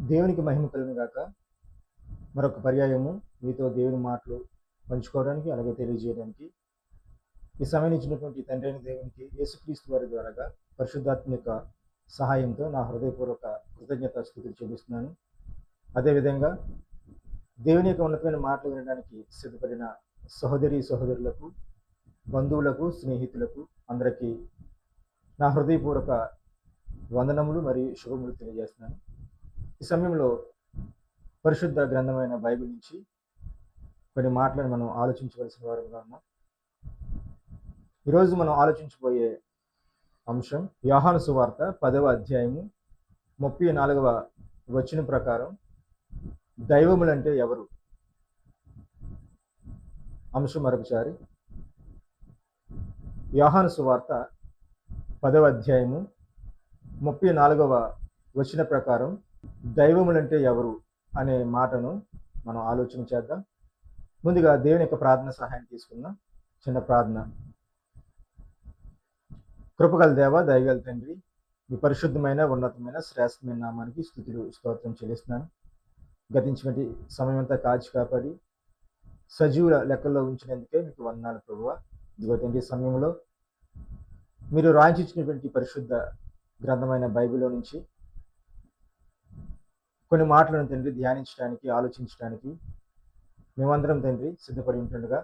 దేవునికి మహిమ కలుగును గాక. మరొక పర్యాయము మీతో దేవుని మాటలు పంచుకోవడానికి, అలాగే తెలియజేయడానికి ఈ సమయం ఇచ్చినటువంటి తండ్రి అయిన దేవునికి యేసుక్రీస్తు వారి ద్వారాగా పరిశుద్ధాత్మ యొక్క సహాయంతో నా హృదయపూర్వక కృతజ్ఞతాస్తుతులు చెల్లిస్తున్నాను. అదేవిధంగా దేవుని యొక్క ఉన్నతమైన మాటలు వినడానికి సిద్ధపడిన సహోదరులకు, బంధువులకు, స్నేహితులకు అందరికీ నా హృదయపూర్వక వందనములు మరియు శుభములు తెలియజేస్తున్నాను. ఈ సమయంలో పరిశుద్ధ గ్రంథమైన బైబిల్ నుంచి కొన్ని మాటలను మనం ఆలోచించవలసిన వారుగా ఉన్నాం. ఈరోజు మనం ఆలోచించబోయే అంశం యోహాను సువార్త 10వ అధ్యాయము 34వ వచనం ప్రకారం దైవములంటే ఎవరు? అంశం మరొకసారి, యోహాను సువార్త 10వ అధ్యాయము 34వ వచన ప్రకారం దైవములంటే ఎవరు అనే మాటను మనం ఆలోచన చేద్దాం. ముందుగా దేవుని యొక్క ప్రార్థన సహాయం తీసుకుందాం. చిన్న ప్రార్థన. కృపగల దేవ, దయగల తండ్రి, మీ పరిశుద్ధమైన, ఉన్నతమైన, శ్రేష్టమైన నామానికి స్తుతులు స్తోత్రం చెల్లిస్తున్నాను. గతించినటువంటి సమయం అంతా కాచి కాపాడి సజీవుల లెక్కల్లో ఉంచినందుకే మీకు వందనాలు ప్రభువా. ఇదిగో తండ్రి, సమయంలో మీరు రాయించినటువంటి పరిశుద్ధ గ్రంథమైన బైబిల్లో నుంచి కొన్ని మాటలను తండ్రి ధ్యానించడానికి, ఆలోచించడానికి మేమందరం తండ్రి సిద్ధపడి ఉంటుండగా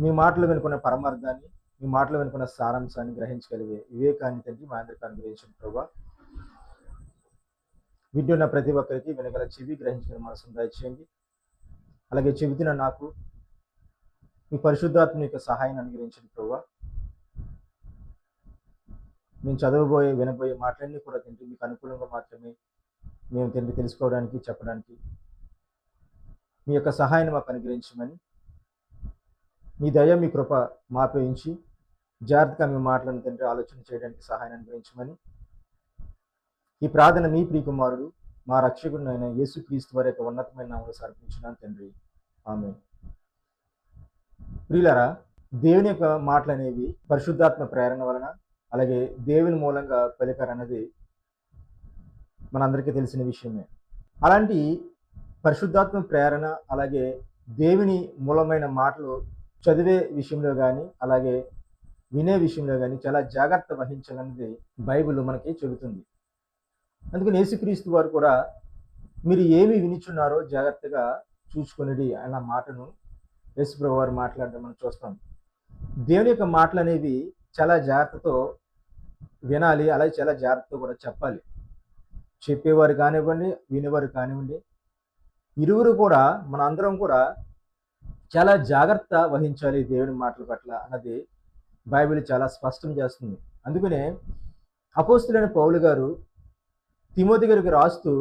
మీ మాటలు వెనుకున్న పరమార్థాన్ని, మీ మాటలు వెనుకున్న సారాంశాన్ని గ్రహించగలిగే వివేకాన్ని తండ్రి మా అందరికీ అనుగ్రహించిన ప్రభావ. వింటున్న ప్రతి ఒక్కరికి వినగల చెవి, గ్రహించిన మనసును దయచేయండి. అలాగే చెబుతున్న నాకు మీ పరిశుద్ధాత్మ యొక్క సహాయాన్ని అనుగ్రహించండి ప్రభావ. మేము చదవబోయే, వినబోయే మాటలన్నీ కూడా తండ్రి మీకు అనుకూలంగా మాత్రమే మేము తండ్రి తెలుసుకోవడానికి, చెప్పడానికి మీ యొక్క సహాయాన్ని మాకు అనుగ్రహించమని, మీ దయ, మీ కృప మాపై ఉంచి జాగ్రత్తగా మీ మాటలను తండ్రి ఆలోచన చేయడానికి సహాయాన్ని అనుగ్రహించమని ఈ ప్రార్థన మీ ప్రియకుమారుడు, మా రక్షకుడినైన యేసుక్రీస్తు వారి యొక్క ఉన్నతమైన నామములో సమర్పించున్నాను తండ్రి, ఆమేన్. ప్రియులారా, దేవుని యొక్క మాటలు అనేవి పరిశుద్ధాత్మ ప్రేరణ వలన, అలాగే దేవుని మూలంగా పలికారన్నది మనందరికీ తెలిసిన విషయమే. అలాంటి పరిశుద్ధాత్మ ప్రేరణ, అలాగే దేవుని మూలమైన మాటలు చదివే విషయంలో కానీ, అలాగే వినే విషయంలో కానీ చాలా జాగ్రత్త వహించాలన్నది బైబిల్ మనకి చెబుతుంది. అందుకని యేసుక్రీస్తు వారు కూడా మీరు ఏమి వినిచున్నారో జాగ్రత్తగా చూసుకొనిడి అన్న మాటను యేసుప్రభువు వారు మాట్లాడడం మనం చూస్తాం. దేవుని యొక్క మాటలు అనేవి చాలా జాగ్రత్తతో వినాలి, అలాగే చాలా జాగ్రత్తతో కూడా చెప్పాలి. చెప్పేవారు కానివ్వండి, వినేవారు కానివ్వండి, ఇరువురు కూడా, మన అందరం కూడా చాలా జాగ్రత్త వహించాలి దేవుని మాటల పట్ల అన్నది బైబిల్ చాలా స్పష్టం చేస్తుంది. అందుకనే అపోస్తలుడైన పౌలు గారు తిమోతి గారికి రాస్తూ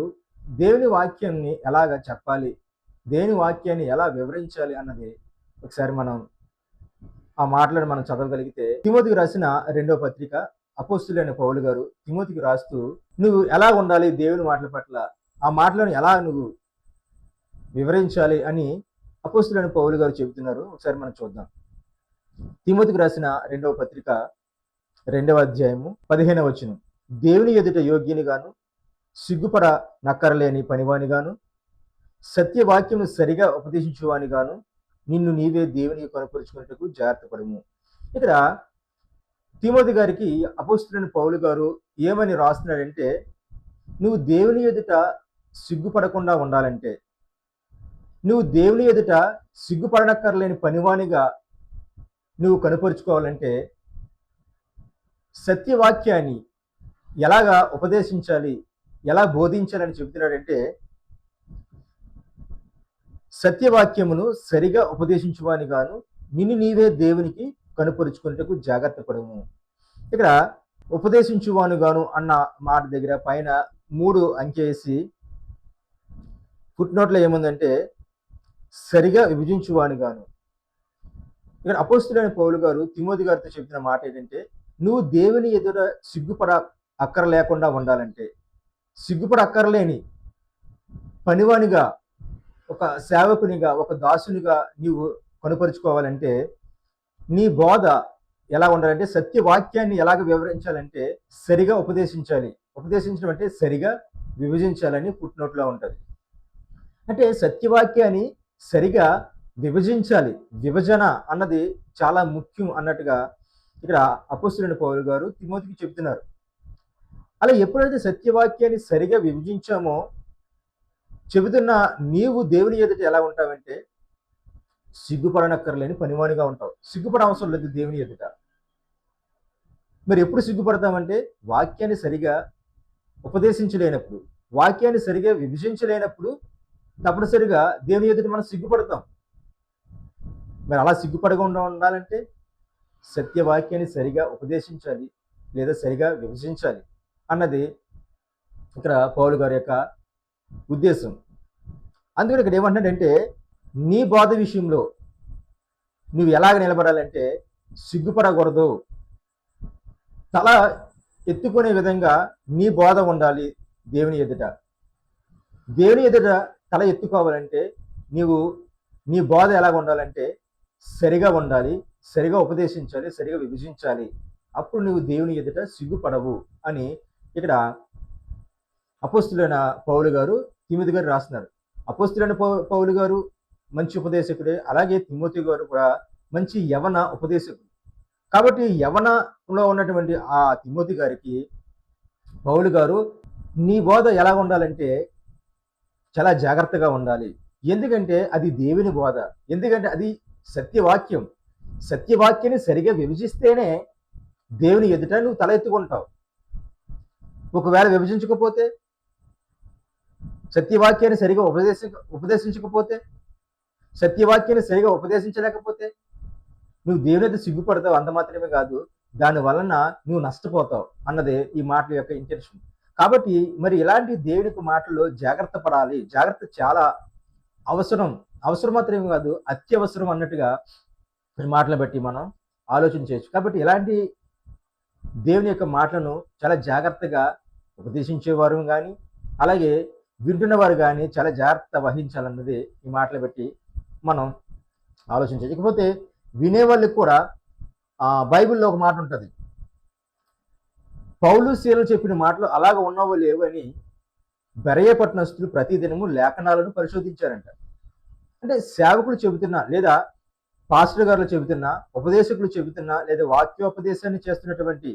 దేవుని వాక్యాన్ని ఎలాగ చెప్పాలి, దేవుని వాక్యాన్ని ఎలా వివరించాలి అన్నది ఒకసారి మనం ఆ మాటలను మనం చదవగలిగితే, తిమోతికి రాసిన 2వ పత్రిక అపోస్తలుడైన పౌలు గారు తిమోతికి రాస్తూ నువ్వు ఎలా ఉండాలి దేవుని మాటల పట్ల, ఆ మాటలను ఎలా నువ్వు వివరించాలి అని అపోస్తలుడైన పౌలు గారు చెబుతున్నారు. ఒకసారి మనం చూద్దాం. తిమోతికి రాసిన 2వ పత్రిక 2వ అధ్యాయము 15వ వచనం. దేవుని ఎదుట యోగ్యునిగాను, సిగ్గుపడ నక్కరలేని పనివానిగాను, సత్యవాక్యము సరిగా ఉపదేశించువానిగాను నిన్ను నీవే దేవునికి కనపరుచుకున్నట్టుకు జాగ్రత్త పడము. ఇక్కడ తిమోతి గారికి అపోస్తలుడైన పౌలు గారు ఏమని రాస్తున్నాడంటే, నువ్వు దేవుని ఎదుట సిగ్గుపడకుండా ఉండాలంటే, నువ్వు దేవుని ఎదుట సిగ్గుపడనక్కర్లేని పనివానిగా నువ్వు కనపరుచుకోవాలంటే, సత్యవాక్యాన్ని ఎలాగా ఉపదేశించాలి, ఎలా బోధించాలని చెబుతున్నాడంటే, సత్యవాక్యమును సరిగా ఉపదేశించువానిగాను నిన్ను నీవే దేవునికి కనుపరుచుకున్నట్టుకు జాగ్రత్త పడము. ఇక్కడ ఉపదేశించువానుగాను అన్న మాట దగ్గర పైన 3 అంకెసి ఫుట్ నోట్లో ఏముందంటే సరిగా విభజించువానిగాను. ఇక్కడ అపోస్తలుడైన పౌలు గారు తిమోతి గారితో చెబుతున్న మాట ఏంటంటే, నువ్వు దేవుని ఎదుట సిగ్గుపడ అక్కర లేకుండా ఉండాలంటే, సిగ్గుపడ అక్కర్లేని పనివానిగా, ఒక సేవకునిగా, ఒక దాసునిగా నీవు కనుపరుచుకోవాలంటే, నీ బోధ ఎలా ఉండాలంటే, సత్యవాక్యాన్ని ఎలాగ వివరించాలంటే సరిగా ఉపదేశించాలి. ఉపదేశించడం అంటే సరిగా విభజించాలని ఫుట్‌నోట్‌లో ఉంటది. అంటే సత్యవాక్యాన్ని సరిగా విభజించాలి. విభజన అన్నది చాలా ముఖ్యం అన్నట్టుగా ఇక్కడ అపోస్తలుడైన పౌలు గారు తిమోతికి చెప్తున్నారు. అలా ఎప్పుడైతే సత్యవాక్యాన్ని సరిగా విభజించామో, చెబుతున్న నీవు దేవుని ఎదుట ఎలా ఉంటావంటే, సిగ్గుపడనక్కర్లేని పనివానిగా ఉంటావు. సిగ్గుపడవసరం లేదు దేవుని ఎదుట. మరి ఎప్పుడు సిగ్గుపడతామంటే, వాక్యాన్ని సరిగా ఉపదేశించలేనప్పుడు, వాక్యాన్ని సరిగా విభజించలేనప్పుడు తప్పనిసరిగా దేవుని ఎదుట మనం సిగ్గుపడతాం. మరి అలా సిగ్గుపడకుండా ఉండాలంటే సత్యవాక్యాన్ని సరిగా ఉపదేశించాలి, లేదా సరిగా విభజించాలి అన్నది ఇక్కడ పౌలు గారి యొక్క ఉద్దేశం. అందుకని ఇక్కడ ఏమంటాడంటే, నీ బోధ విషయంలో నువ్వు ఎలాగ నిలబడాలంటే సిగ్గుపడకూడదు. తల ఎత్తుకునే విధంగా నీ బోధ ఉండాలి దేవుని ఎదుట. దేవుని ఎదుట తల ఎత్తుకోవాలంటే నీవు నీ బోధ ఎలాగ ఉండాలంటే సరిగా ఉండాలి, సరిగా ఉపదేశించాలి, సరిగా విభజించాలి. అప్పుడు నువ్వు దేవుని ఎదుట సిగ్గుపడవు అని ఇక్కడ అపోస్తలుడైన పౌలు గారు తిమోతి గారు రాస్తున్నారు. అపోస్తలుడైన పౌలు గారు మంచి ఉపదేశకుడే, అలాగే తిమోతి గారు కూడా మంచి యవన ఉపదేశకుడు. కాబట్టి యవనలో ఉన్నటువంటి ఆ తిమోతి గారికి పౌలు గారు నీ బోధ ఎలా ఉండాలంటే చాలా జాగ్రత్తగా ఉండాలి. ఎందుకంటే అది దేవుని బోధ. ఎందుకంటే అది సత్యవాక్యం. సత్యవాక్యాన్ని సరిగా విభజిస్తేనే దేవుని ఎదుట నువ్వు తల ఎత్తుకుంటావు. ఒకవేళ విభజించకపోతే, సత్యవాక్యాన్ని సరిగా ఉపదేశించకపోతే, సత్యవాక్యాన్ని సరిగా ఉపదేశించలేకపోతే నువ్వు దేవుని ఎదుట సిగ్గుపడతావు. అంత మాత్రమే కాదు, దాని వలన నువ్వు నష్టపోతావు అన్నదే ఈ మాటల యొక్క ఇంటెన్షన్. కాబట్టి మరి ఇలాంటి దేవునికి మాటల్లో జాగ్రత్త పడాలి. జాగ్రత్త చాలా అవసరం. అవసరం మాత్రమే కాదు, అత్యవసరం అన్నట్టుగా ఈ మాటలు బట్టి మనం ఆలోచన చేయొచ్చు. కాబట్టి ఇలాంటి దేవుని యొక్క మాటలను చాలా జాగ్రత్తగా ఉపదేశించేవారు కానీ, అలాగే వింటున్నవారు కానీ చాలా జాగ్రత్త వహించాలన్నది ఈ మాటలు బట్టి మనం ఆలోచించవచ్చు. ఇకపోతే వినేవాళ్ళకి కూడా బైబిల్లో ఒక మాట ఉంటుంది, పౌలు శీలలు చెప్పిన మాటలు అలాగ ఉన్నవో లేవని బెరయ పట్టణస్థులు ప్రతిదినము లేఖనాలను పరిశోధించారంట. అంటే సేవకులు చెబుతున్నా, లేదా పాస్టర్ గారులు చెబుతున్నా, ఉపదేశకులు చెబుతున్నా, లేదా వాక్యోపదేశాన్ని చేస్తున్నటువంటి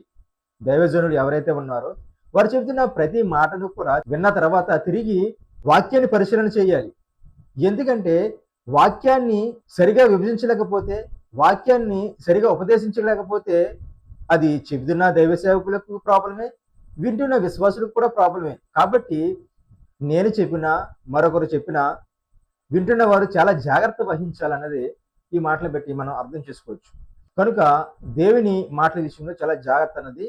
దైవజనులు ఎవరైతే ఉన్నారో వారు చెబుతున్న ప్రతి మాటను కూడా విన్న తర్వాత తిరిగి వాక్యాన్ని పరిశీలన చేయాలి. ఎందుకంటే వాక్యాన్ని సరిగా విభజించలేకపోతే, వాక్యాన్ని సరిగా ఉపదేశించలేకపోతే అది చెబుతున్న దైవ సేవకులకు ప్రాబ్లమే, వింటున్న విశ్వాసులకు కూడా ప్రాబ్లమే. కాబట్టి నేను చెప్పినా, మరొకరు చెప్పినా వింటున్న వారు చాలా జాగ్రత్త వహించాలన్నది ఈ మాటలు బట్టి మనం అర్థం చేసుకోవచ్చు. కనుక దేవుని మాటల విషయంలో చాలా జాగ్రత్త అన్నది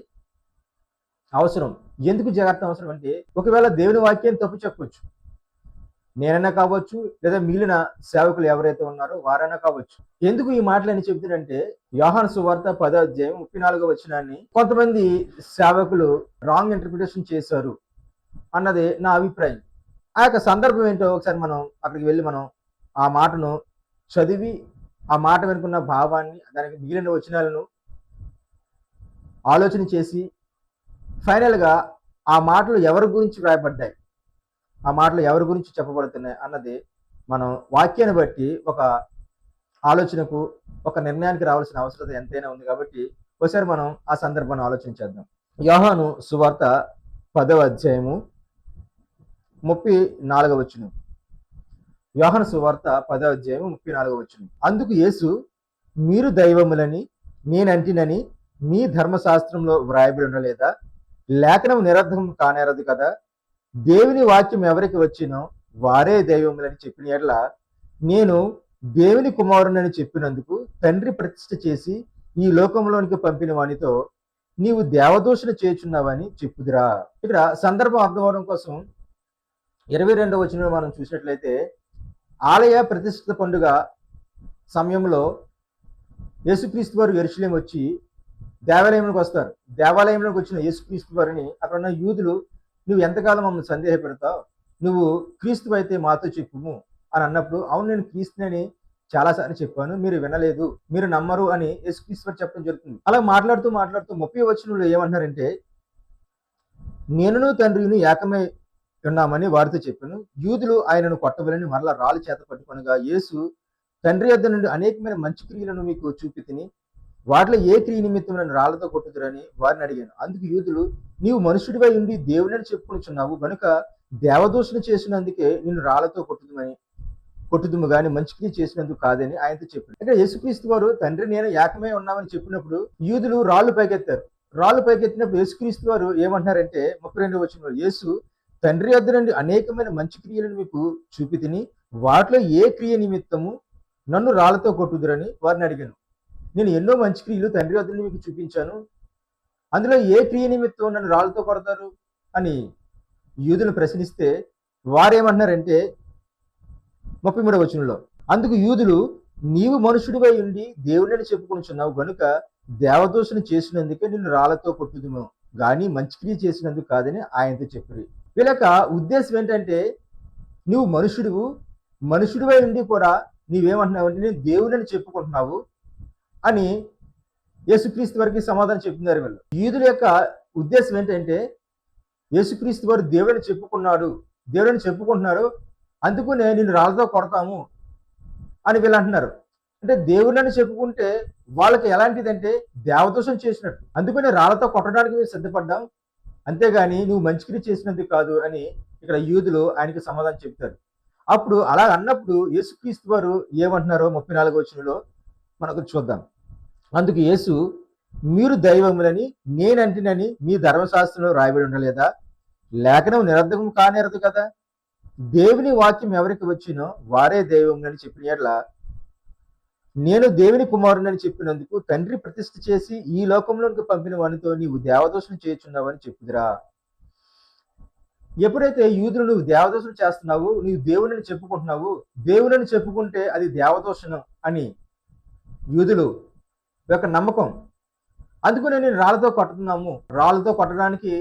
అవసరం. ఎందుకు జాగ్రత్త అవసరం అంటే, ఒకవేళ దేవుని వాక్యాన్ని తప్పు చెప్పొచ్చు, నేనైనా కావచ్చు, లేదా మిగిలిన సేవకులు ఎవరైతే ఉన్నారో వారైనా కావచ్చు. ఎందుకు ఈ మాటలని చెప్తాడంటే, యోహాను సువార్త 10వ అధ్యాయం 34వ వచనాన్ని కొంతమంది సేవకులు రాంగ్ ఇంటర్ప్రిటేషన్ చేశారు అన్నది నా అభిప్రాయం. ఆ యొక్క సందర్భం ఏంటో ఒకసారి మనం అక్కడికి వెళ్ళి మనం ఆ మాటను చదివి, ఆ మాట వెనుకున్న భావాన్ని, దానికి మిగిలిన వచనాలను ఆలోచన చేసి ఫైనల్గా ఆ మాటలు ఎవరి గురించి వ్రాయబడ్డాయి, ఆ మాటలు ఎవరి గురించి చెప్పబడుతున్నాయి అన్నది మనం వాక్యాన్ని బట్టి ఒక ఆలోచనకు, ఒక నిర్ణయానికి రావాల్సిన అవసరం ఎంతైనా ఉంది. కాబట్టి ఒకసారి మనం ఆ సందర్భాన్ని ఆలోచించేద్దాం. యోహాను సువార్త 10వ అధ్యాయము 34వ వచనం. యోహాను సువార్త 10వ అధ్యాయం 34వ వచనం. అందుకు యేసు, మీరు దైవములని నేనంటినని మీ ధర్మశాస్త్రంలో వ్రాయబడి ఉండలేదా? లేఖనం నిరర్ధకం కానేరదు కదా. దేవుని వాక్యం ఎవరికి వచ్చినో వారే దైవములని చెప్పిన యెడల నేను దేవుని కుమారునని చెప్పినందుకు తండ్రి ప్రతిష్ఠ చేసి ఈ లోకంలోనికి పంపిన వానితో నీవు దేవదూషణ చేయుచున్నావని చెప్పుదురా. ఇక్కడ సందర్భం అర్థం అవడం కోసం 22వ వచనంలో మనం చూసినట్లయితే, ఆలయ ప్రతిష్ఠిత పండుగ సమయంలో యేసుక్రీస్తు వారు యెరూషలేము వచ్చి దేవాలయంలోకి వస్తారు. దేవాలయంలోకి వచ్చిన యేసుక్రీస్తు వారిని అక్కడ ఉన్న యూదులు, నువ్వు ఎంతకాలం మమ్మల్ని సందేహపెడతావు, నువ్వు క్రీస్తు అయితే మాతో చెప్పుము అని అన్నప్పుడు, అవును నేను క్రీస్తుని చాలాసార్లు చెప్పాను, మీరు వినలేదు, మీరు నమ్మరు అని యేసుక్రీస్తు వారు చెప్పడం జరుగుతుంది. అలా మాట్లాడుతూ 30వ వచనంలో ఏమంటున్నారంటే, నేనును తండ్రిని ఏకమై ఉన్నామని వారితో చెప్పాను. యూదులు ఆయనను కొట్టవలని మరలా రాళ్ళు చేత పట్టుకొనగా, యేసు తండ్రి యొద్ద నుండి అనేకమైన మంచి క్రియలను మీకు చూపితిని, వాటిలో ఏ క్రియ నిమిత్తం నన్ను రాళ్లతో కొట్టుదురని వారిని అడిగాను. అందుకు యూదులు, నీవు మనుషుడివై ఉండి దేవుడని చెప్పుకొనుచున్నావు గనుక దేవదూషణ చేసినందుకే నిన్ను రాళ్లతో కొట్టుదుము గాని మంచి క్రియ చేసినందుకు కాదని ఆయనతో చెప్పాడు. అంటే యేసుక్రీస్తు వారు తండ్రి నేను ఏకమై ఉన్నామని చెప్పినప్పుడు యూదులు రాళ్ళు పైకెత్తారు. రాళ్ళు పైకెత్తినప్పుడు యేసుక్రీస్తు వారు ఏమంటున్నారంటే 32వ వచనంలో, యేసు తండ్రి యొద్ద నుండి అనేకమైన మంచి క్రియలను మీకు చూపితిని, వాటిలో ఏ క్రియ నిమిత్తము నన్ను రాళ్లతో కొట్టుదురని వారిని అడిగాను. నేను ఎన్నో మంచి క్రియలు తండ్రి వద్ద మీకు చూపించాను, అందులో ఏ క్రియ నిమిత్తం నన్ను రాళ్లతో కొడతారు అని యూదులు ప్రశ్నిస్తే వారేమంటున్నారంటే 33వ వచనంలో, అందుకు యూదులు, నీవు మనుషుడివై ఉండి దేవుడిని చెప్పుకొనుచున్నావు గనుక దేవదూషణ చేసినందుకే నిన్ను రాళ్లతో కొట్టుదుము గాని మంచి క్రియ చేసినందుకు కాదని ఆయనతో చెప్పారు. వీళ్ళ ఉద్దేశం ఏంటంటే, నువ్వు మనుషుడివై ఉండి కూడా నీవేమంటున్నావు అంటే నేను దేవుడిని చెప్పుకుంటున్నావు అని యేసుక్రీస్తు వారికి సమాధానం చెప్తున్నారు వీళ్ళు. యూదుల యొక్క ఉద్దేశం ఏంటంటే, యేసుక్రీస్తు వారు దేవుడిని చెప్పుకుంటున్నారు, అందుకునే నిన్ను రాళ్ళతో కొడతాము అని వీళ్ళు అంటున్నారు. అంటే దేవుడిని చెప్పుకుంటే వాళ్ళకి ఎలాంటిదంటే దేవదోషం చేసినట్టు, అందుకనే రాళ్ళతో కొట్టడానికి మేము సిద్ధపడ్డాం, అంతేగాని నువ్వు మంచి క్రియ చేసినందుకు కాదు అని ఇక్కడ యూదులు ఆయనకి సమాధానం చెప్తారు. అప్పుడు అలా అన్నప్పుడు యేసుక్రీస్తు వారు ఏమంటున్నారో 34వ వచనంలో మనకు చూద్దాం. అందుకు యేసు, మీరు దైవములని నేనంటినని మీ ధర్మశాస్త్రంలో రాయబడి ఉండలేదా? లేఖనం నిరర్ధకం కానేరదు కదా. దేవుని వాక్యం ఎవరికి వచ్చినో వారే దైవములని చెప్పిన యెడల నేను దేవుని కుమారునని చెప్పినందుకు తండ్రి ప్రతిష్ఠ చేసి ఈ లోకంలోకి పంపిన వానితో నీవు దేవదోషం చేయుచున్నావని చెప్పుదురా. ఎప్పుడైతే యూదులు నువ్వు దేవదోషం చేస్తున్నావు, నీవు దేవుని చెప్పుకుంటున్నావు, దేవుని చెప్పుకుంటే అది దేవదోషణం అని యూదులు యొక్క నమ్మకం. అందుకనే నేను రాళ్ళతో కొట్టడానికి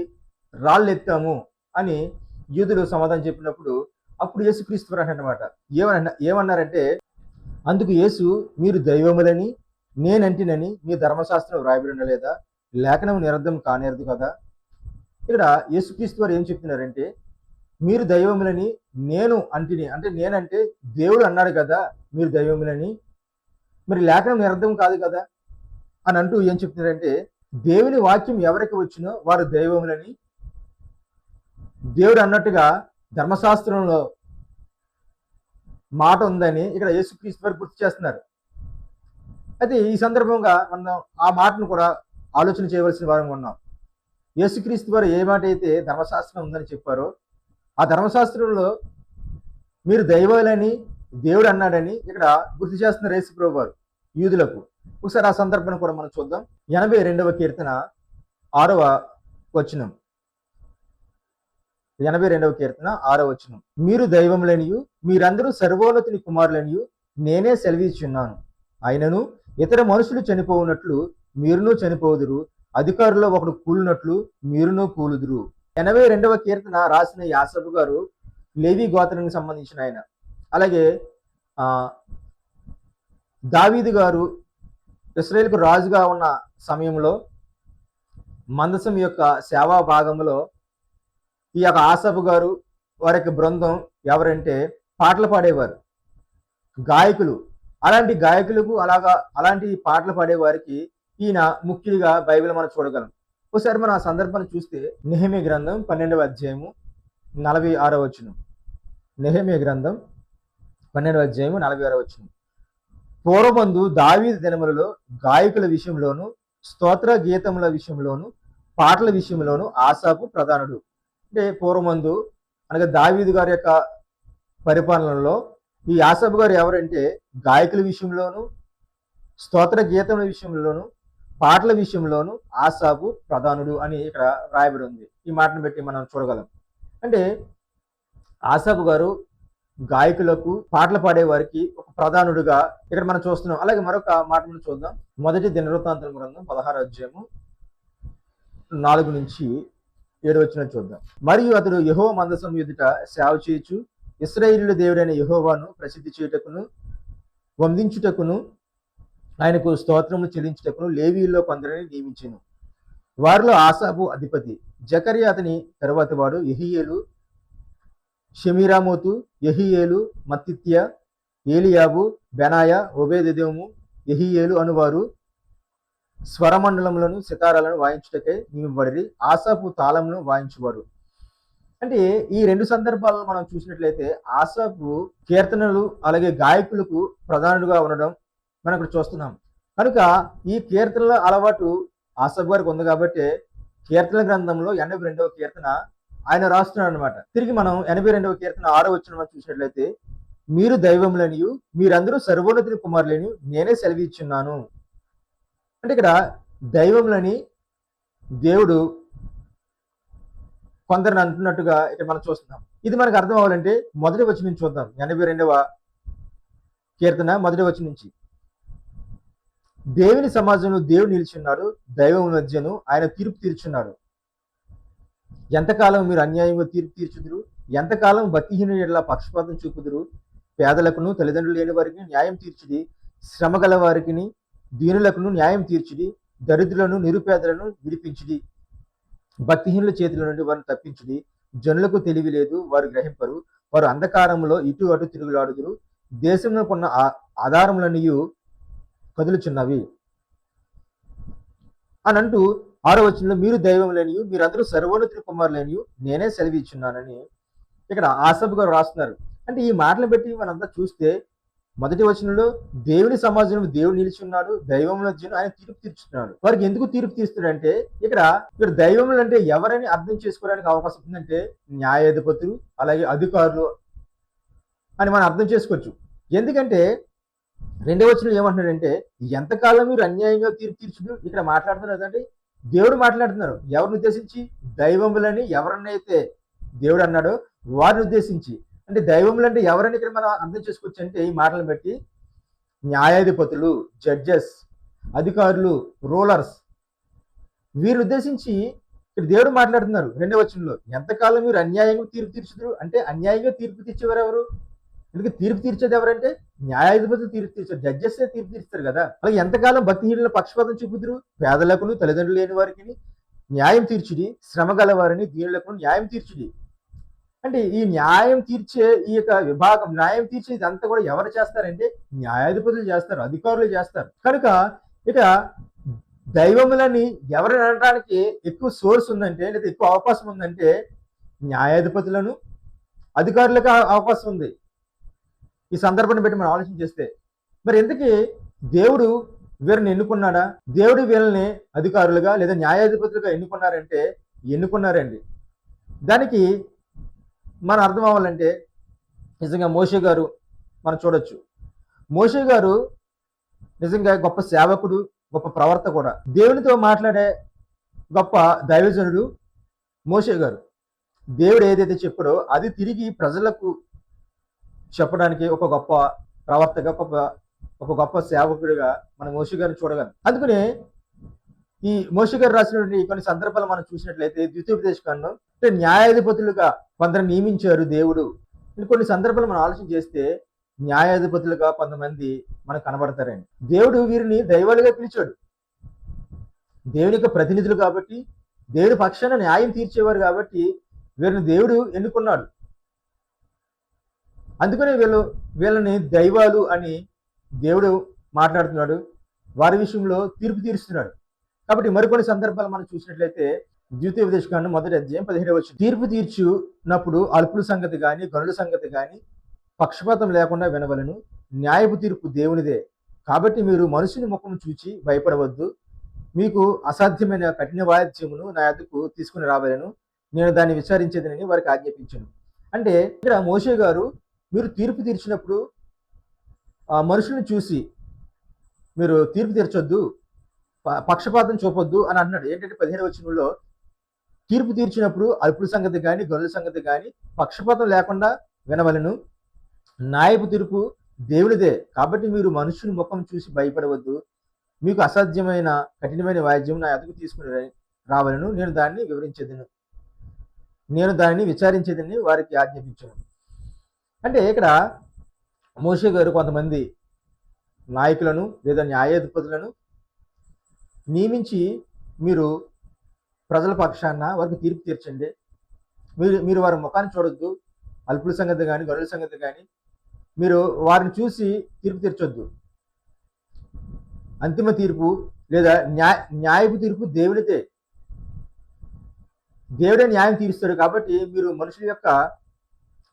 రాళ్ళు ఎత్తాము అని యూదులు సమాధానం చెప్పినప్పుడు అప్పుడు యేసుక్రీస్తు వారు అన్నమాట ఏమన్నారంటే, అందుకు యేసు, మీరు దైవములని నేనంటినని మీ ధర్మశాస్త్రం రాయబడి ఉండలేదా? లేఖనం నిరర్ధం కానేరదు కదా. ఇక్కడ యేసుక్రీస్తు వారు ఏం చెప్తున్నారంటే, మీరు దైవములని నేను అంటిని, అంటే నేనంటే దేవుడు అన్నాడు కదా మీరు దైవములని, మరి లేఖనం నిరర్ధం కాదు కదా అని అంటూ ఏం చెప్తున్నారంటే, దేవుని వాక్యం ఎవరికి వచ్చినో వారు దైవములని దేవుడు అన్నట్టుగా ధర్మశాస్త్రంలో మాట ఉందని ఇక్కడ యేసుక్రీస్తు వారు గుర్తు చేస్తున్నారు. అయితే ఈ సందర్భంగా మనం ఆ మాటను కూడా ఆలోచన చేయవలసిన వారంగా ఉన్నాం. యేసుక్రీస్తు వారు ఏ మాట అయితే ధర్మశాస్త్రం ఉందని చెప్పారో ఆ ధర్మశాస్త్రంలో మీరు దైవాలని దేవుడు అన్నాడని ఇక్కడ గుర్తు చేస్తున్నారు యేసు ప్రభువు వారు యూదులకు. ఒకసారి ఆ సందర్భాన్ని కూడా మనం చూద్దాం. 82వ కీర్తన 6వ వచనం. 82వ కీర్తన 6వ వచనం. మీరు దైవములనియు మీరందరూ సర్వోన్నతుని కుమారులనియు నేనే సెలవిచ్చున్నాను. అయినను ఇతర మనుషులు చనిపోవునట్లు మీరును చనిపోదురు, అధికారుల్లో ఒకడు కూలినట్లు మీరును కూలుదురు. 82వ కీర్తన రాసిన యాసబు గారు లేవి గోత్రానికి సంబంధించిన ఆయన. అలాగే దావీదు గారు ఇశ్రాయేలుకు రాజుగా ఉన్న సమయంలో మందసం యొక్క సేవా భాగంలో ఈ యొక్క ఆసపు గారు వారి యొక్క బృందం ఎవరంటే పాటలు పాడేవారు, గాయకులు. అలాంటి గాయకులకు అలాంటి పాటలు పాడే వారికి ఈయన ముఖ్యంగా బైబిల్ మనం చూడగలం. ఒకసారి మనం ఆ సందర్భాన్ని చూస్తే నెహెమీయా గ్రంథం 12వ అధ్యాయము 46వ వచనం. నెహెమీయా గ్రంథం 12వ అధ్యాయము 46వ వచనం. పూర్వమందు దావీదు దినములలో గాయకుల విషయంలోను స్తోత్ర గీతముల విషయంలోను పాటల విషయంలోను ఆసాపు ప్రధానుడు. అంటే పూర్వమందు అనగా దావీదు గారి యొక్క పరిపాలనలో ఈ ఆసాపు గారు ఎవరంటే గాయకుల విషయంలోను స్తోత్ర గీతముల విషయంలోను పాటల విషయంలోను ఆసాపు ప్రధానుడు అని ఇక్కడ రాయబడి ఉంది. ఈ మాటను బట్టి మనం చూడగలం. అంటే ఆసాపు గారు గాయకులకు పాటలు పాడే వారికి ఒక ప్రధానుడుగా ఇక్కడ మనం చూస్తున్నాం. అలాగే మరొక మాట మనం చూద్దాం. మొదటి దినవృత్తాంతం గ్రంథం 16వ అధ్యాయము 4 నుంచి 7 వచనం చూద్దాం. మరియు అతడు యెహోవా మందసం ఎదుట సేవ చేయొచ్చు ఇశ్రాయేలు దేవుడైన యెహోవాను ప్రసిద్ధి చేయుటకును వందించుటకును ఆయనకు స్తోత్రములు చెల్లించుటకును లేవీయుల్లో కొందరిని నియమించెను. వారిలో ఆసాపు అధిపతి. జకర్యా అతని తరువాతి వాడు యెహీయేలు, షెమీరామోతు, యెహీయేలు, మత్తిత్య, ఏలియాబు, బెనాయా, ఒబేదెదోము, యెహీయేలు అనువారు స్వరమండలములను సితారాలను వాయించుటకై నియమింపబడిరి. ఆసాపు తాళమును వాయించువాడు. అంటే ఈ రెండు సందర్భాలను మనం చూసినట్లయితే ఆసాపు కీర్తనలు అలాగే గాయకులకు ప్రధానుడుగా ఉండడం మనం ఇక్కడ చూస్తున్నాం. కనుక ఈ కీర్తనల అలవాటు ఆసాపు గారికి ఉంది కాబట్టి కీర్తన గ్రంథంలో 82వ కీర్తన ఆయన రాస్తున్నాడు అనమాట. తిరిగి మనం 82వ కీర్తన 6వ వచనం మనం చూసినట్లయితే మీరు దైవములనియు మీరందరూ సర్వోన్నతుని కుమారులని నేనే సెలవిచ్చున్నాను. అంటే ఇక్కడ దైవములని దేవుడు కొందరిని అంటున్నట్టుగా ఇక్కడ మనం చూస్తున్నాం. ఇది మనకు అర్థం అవ్వాలంటే మొదటి వచనం నుంచి చూద్దాం. 82వ కీర్తన మొదటి వచనం నుంచి. దేవుని సమాజంలో దేవుడు నిలిచున్నాడు, దైవం మధ్యను ఆయన తీర్పు తీర్చున్నాడు. ఎంతకాలం మీరు అన్యాయంగా తీర్పు తీర్చుదురు, ఎంతకాలం భక్తిహీనుల ఎడల పక్షపాతం చూపుదురు. పేదలకును తల్లిదండ్రులు లేని వారికి న్యాయం తీర్చుడి, శ్రమ గల వారికి దీనులకును న్యాయం తీర్చుడి, దరిద్రులను నిరుపేదలను విడిపించుడి, భక్తిహీనుల చేతుల నుండి వారిని తప్పించుడి. జనులకు తెలివి లేదు, వారు గ్రహింపరు, వారు అంధకారంలో ఇటు అటు తిరుగులాడుదురు. దేశంలో కొన్న ఆధారములన్నీ కదులుచున్నవి అని అంటూ 6వ వచనంలో మీరు దైవములనియు మీరందరూ సర్వోన్నతుని కుమారులనియు నేనే సెలవిచ్చున్నానని ఇక్కడ ఆసాపు గారు రాస్తున్నారు. అంటే ఈ మాటలు బట్టి మనంతా చూస్తే మొదటి వచనంలో దేవుని సమాజంలో దేవుడు నిలిచున్నాడు, దైవంలో ఆయన తీర్పు తీర్చుతున్నాడు. వారికి ఎందుకు తీర్పు తీస్తున్నాడంటే ఇక్కడ దైవములు అంటే ఎవరని అర్థం చేసుకోవడానికి అవకాశం ఉందంటే న్యాయాధిపతులు అలాగే అధికారులు అని మనం అర్థం చేసుకోవచ్చు. ఎందుకంటే 2వ వచనంలో ఏమంటున్నాడంటే ఎంతకాలం మీరు అన్యాయంగా తీర్పు తీర్చుడు. ఇక్కడ మాట్లాడుతున్నారు అంటే దేవుడు మాట్లాడుతున్నారు. ఎవరిని ఉద్దేశించి? దైవములని ఎవరినైతే దేవుడు అన్నాడో వారిని ఉద్దేశించి. అంటే దైవములు అంటే ఎవరని ఇక్కడ మనం అర్థం చేసుకోవచ్చు అంటే ఈ మాటలను బట్టి న్యాయాధిపతులు, జడ్జెస్, అధికారులు, రూలర్స్ వీరిని ఉద్దేశించి ఇక్కడ దేవుడు మాట్లాడుతున్నారు. 2వ వచనంలో ఎంతకాలం మీరు అన్యాయంగా తీర్పు తీర్చుదురు అంటే అన్యాయంగా తీర్పు తీర్చేవారు ఎవరు? ఎందుకంటే తీర్పు తీర్చేది ఎవరంటే న్యాయాధిపతులు తీర్పు తీర్చారు, జడ్జెస్ తీర్పు తీర్స్తారు కదా. అలాగే ఎంతకాలం భక్తిహీనుల పక్షపాతం చూపుదురు, పేదలకును తల్లిదండ్రులు లేని వారికి న్యాయం తీర్చుడి, శ్రమ గల వారిని దీనులకు న్యాయం తీర్చుడి. అంటే ఈ న్యాయం తీర్చే ఈ యొక్క విభాగం, న్యాయం తీర్చేది అంతా కూడా ఎవరు చేస్తారంటే న్యాయాధిపతులు చేస్తారు, అధికారులు చేస్తారు. కనుక ఇక దైవములని ఎవరిని అనడానికి ఎక్కువ సోర్స్ ఉందంటే లేదా ఎక్కువ అవకాశం ఉందంటే న్యాయాధిపతులను, అధికారులకు అవకాశం ఉంది. ఈ సందర్భాన్ని బట్టి మనం ఆలోచన చేస్తే మరి ఎందుకు దేవుడు వీరిని ఎన్నుకున్నాడా? దేవుడు వీళ్ళని అధికారులుగా లేదా న్యాయాధిపతులుగా ఎన్నుకున్నారంటే ఎన్నుకున్నారండి. దానికి మనం అర్థం అవ్వాలంటే నిజంగా మోషే గారు మనం చూడొచ్చు. మోషే గారు నిజంగా గొప్ప సేవకుడు, గొప్ప ప్రవర్త కూడా. దేవునితో మాట్లాడే గొప్ప దైవజనుడు మోషే గారు. దేవుడు ఏదైతే చెప్పాడో అది తిరిగి ప్రజలకు చెప్పడానికి ఒక గొప్ప ప్రవర్తగా, ఒక గొప్ప సేవకుడిగా మనం మోషే గారిని చూడగలం. అందుకనే ఈ మోషే గారు రాసినటువంటి కొన్ని సందర్భాలు మనం చూసినట్లయితే ద్వితీయోపదేశకాండం అంటే న్యాయాధిపతులుగా కొందరు నియమించారు దేవుడు. కొన్ని సందర్భాలు మనం ఆలోచన చేస్తే న్యాయాధిపతులుగా కొంతమంది మనకు కనబడతారండి. దేవుడు వీరిని దైవాలుగా పిలిచాడు. దేవుని యొక్క ప్రతినిధులు కాబట్టి, దేవుడి పక్షాన న్యాయం తీర్చేవారు కాబట్టి వీరిని దేవుడు ఎన్నుకున్నాడు. అందుకనే వీళ్ళని దైవాలు అని దేవుడు మాట్లాడుతున్నాడు, వారి విషయంలో తీర్పు తీరుస్తున్నాడు. కాబట్టి మరికొన్ని సందర్భాలు మనం చూసినట్లయితే ద్వితీయోపదేశకాండం 1వ అధ్యాయం 17వ వచనం. తీర్పు తీర్చునప్పుడు అల్పుల సంగతి కానీ గనుల సంగతి కానీ పక్షపాతం లేకుండా వినవలను, న్యాయపు తీర్పు దేవునిదే. కాబట్టి మీరు మనుషుని ముఖం చూచి భయపడవద్దు, మీకు అసాధ్యమైన కఠిన వాయిద్యమును నా యొద్దకు తీసుకుని రావాలను, నేను దాన్ని విచారించేదని వారికి ఆజ్ఞాపించాను. అంటే ఇక్కడ మోషే గారు మీరు తీర్పు తీర్చినప్పుడు మనుషుల్ని చూసి మీరు తీర్పు తీర్చొద్దు, పక్షపాతం చూపొద్దు అని అంటున్నాడు. ఏంటంటే 15వ వచనంలో తీర్పు తీర్చినప్పుడు అల్పుల సంగతి కానీ గొర్రెల సంగతి కానీ పక్షపాతం లేకుండా వినవలను, న్యాయపు తీర్పు దేవునిదే. కాబట్టి మీరు మనుషుని ముఖం చూసి భయపడవద్దు, మీకు అసాధ్యమైన కఠినమైన వాయిద్యం నా ఎదుగు తీసుకుని రావాలను, నేను దానిని విచారించేదని వారికి ఆజ్ఞాపించాను. అంటే ఇక్కడ మోషే గారు కొంతమంది నాయకులను లేదా న్యాయాధిపతులను నియమించి మీరు ప్రజల పక్షాన వారికి తీర్పు తీర్చండి. మీరు మీరు వారి ముఖాన్ని చూడొద్దు. అల్పుల సంగతి కానీ, గొర్రెల సంగతి కానీ మీరు వారిని చూసి తీర్పు తీర్చొద్దు. అంతిమ తీర్పు లేదా న్యాయపు తీర్పు దేవునిదే. దేవుడే న్యాయం తీరుస్తాడు. కాబట్టి మీరు మనుషుల యొక్క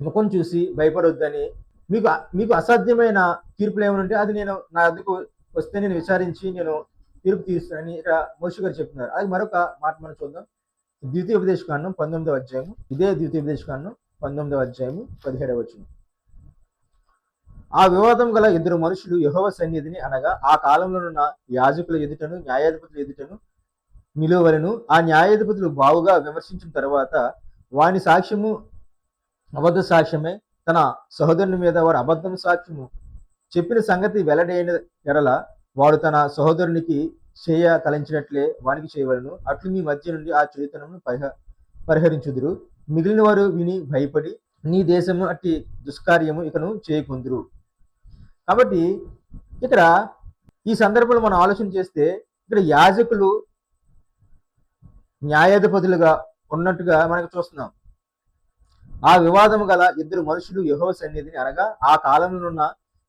ముఖం చూసి భయపడొద్దని, మీకు మీకు అసాధ్యమైన తీర్పులు ఏమైనా ఉంటే అది నేను నా వద్దకు వస్తే నేను విచారించి నేను తీర్పు తీరుస్తానని ఇక్కడ మోషే గారు చెప్తున్నారు. అది మరొక మాట మనం చూద్దాం. ద్వితీయోపదేశకాండం 19వ అధ్యాయము. ఇదే ద్వితీయోపదేశకాండం 19వ అధ్యాయము 17వ వచనం. ఆ వివాదం గల ఇద్దరు మనుషులు యెహోవా సన్నిధిని అనగా ఆ కాలంలోనున్న యాజకుల ఎదుటను న్యాయాధిపతుల ఎదుటను నిలువలను. ఆ న్యాయాధిపతులు బావుగా విమర్శించిన తర్వాత వాని సాక్ష్యము అబద్ధ సాక్ష్యమే, తన సహోదరుని మీద వాడు అబద్ధం సాక్ష్యము చెప్పిన సంగతి వెల్లడైన ఎడల వాడు తన సహోదరునికి చేయ తలంచినట్లే వానికి చేయవలను. అట్లు మీ మధ్య నుండి ఆ చెడుతనమును పరిహరించుదురు. మిగిలిన వారు విని భయపడి నీ దేశము అట్టి దుష్కార్యము ఇకను చేయకుందురు. కాబట్టి ఇక్కడ ఈ సందర్భంలో మనం ఆలోచన చేస్తే ఇక్కడ యాజకులు న్యాయాధిపతులుగా ఉన్నట్టుగా మనకు చూస్తున్నాం. ఆ వివాదము గల ఇద్దరు మనుషులు యెహోవా సన్నిధిని అనగా ఆ కాలంలో ఉన్న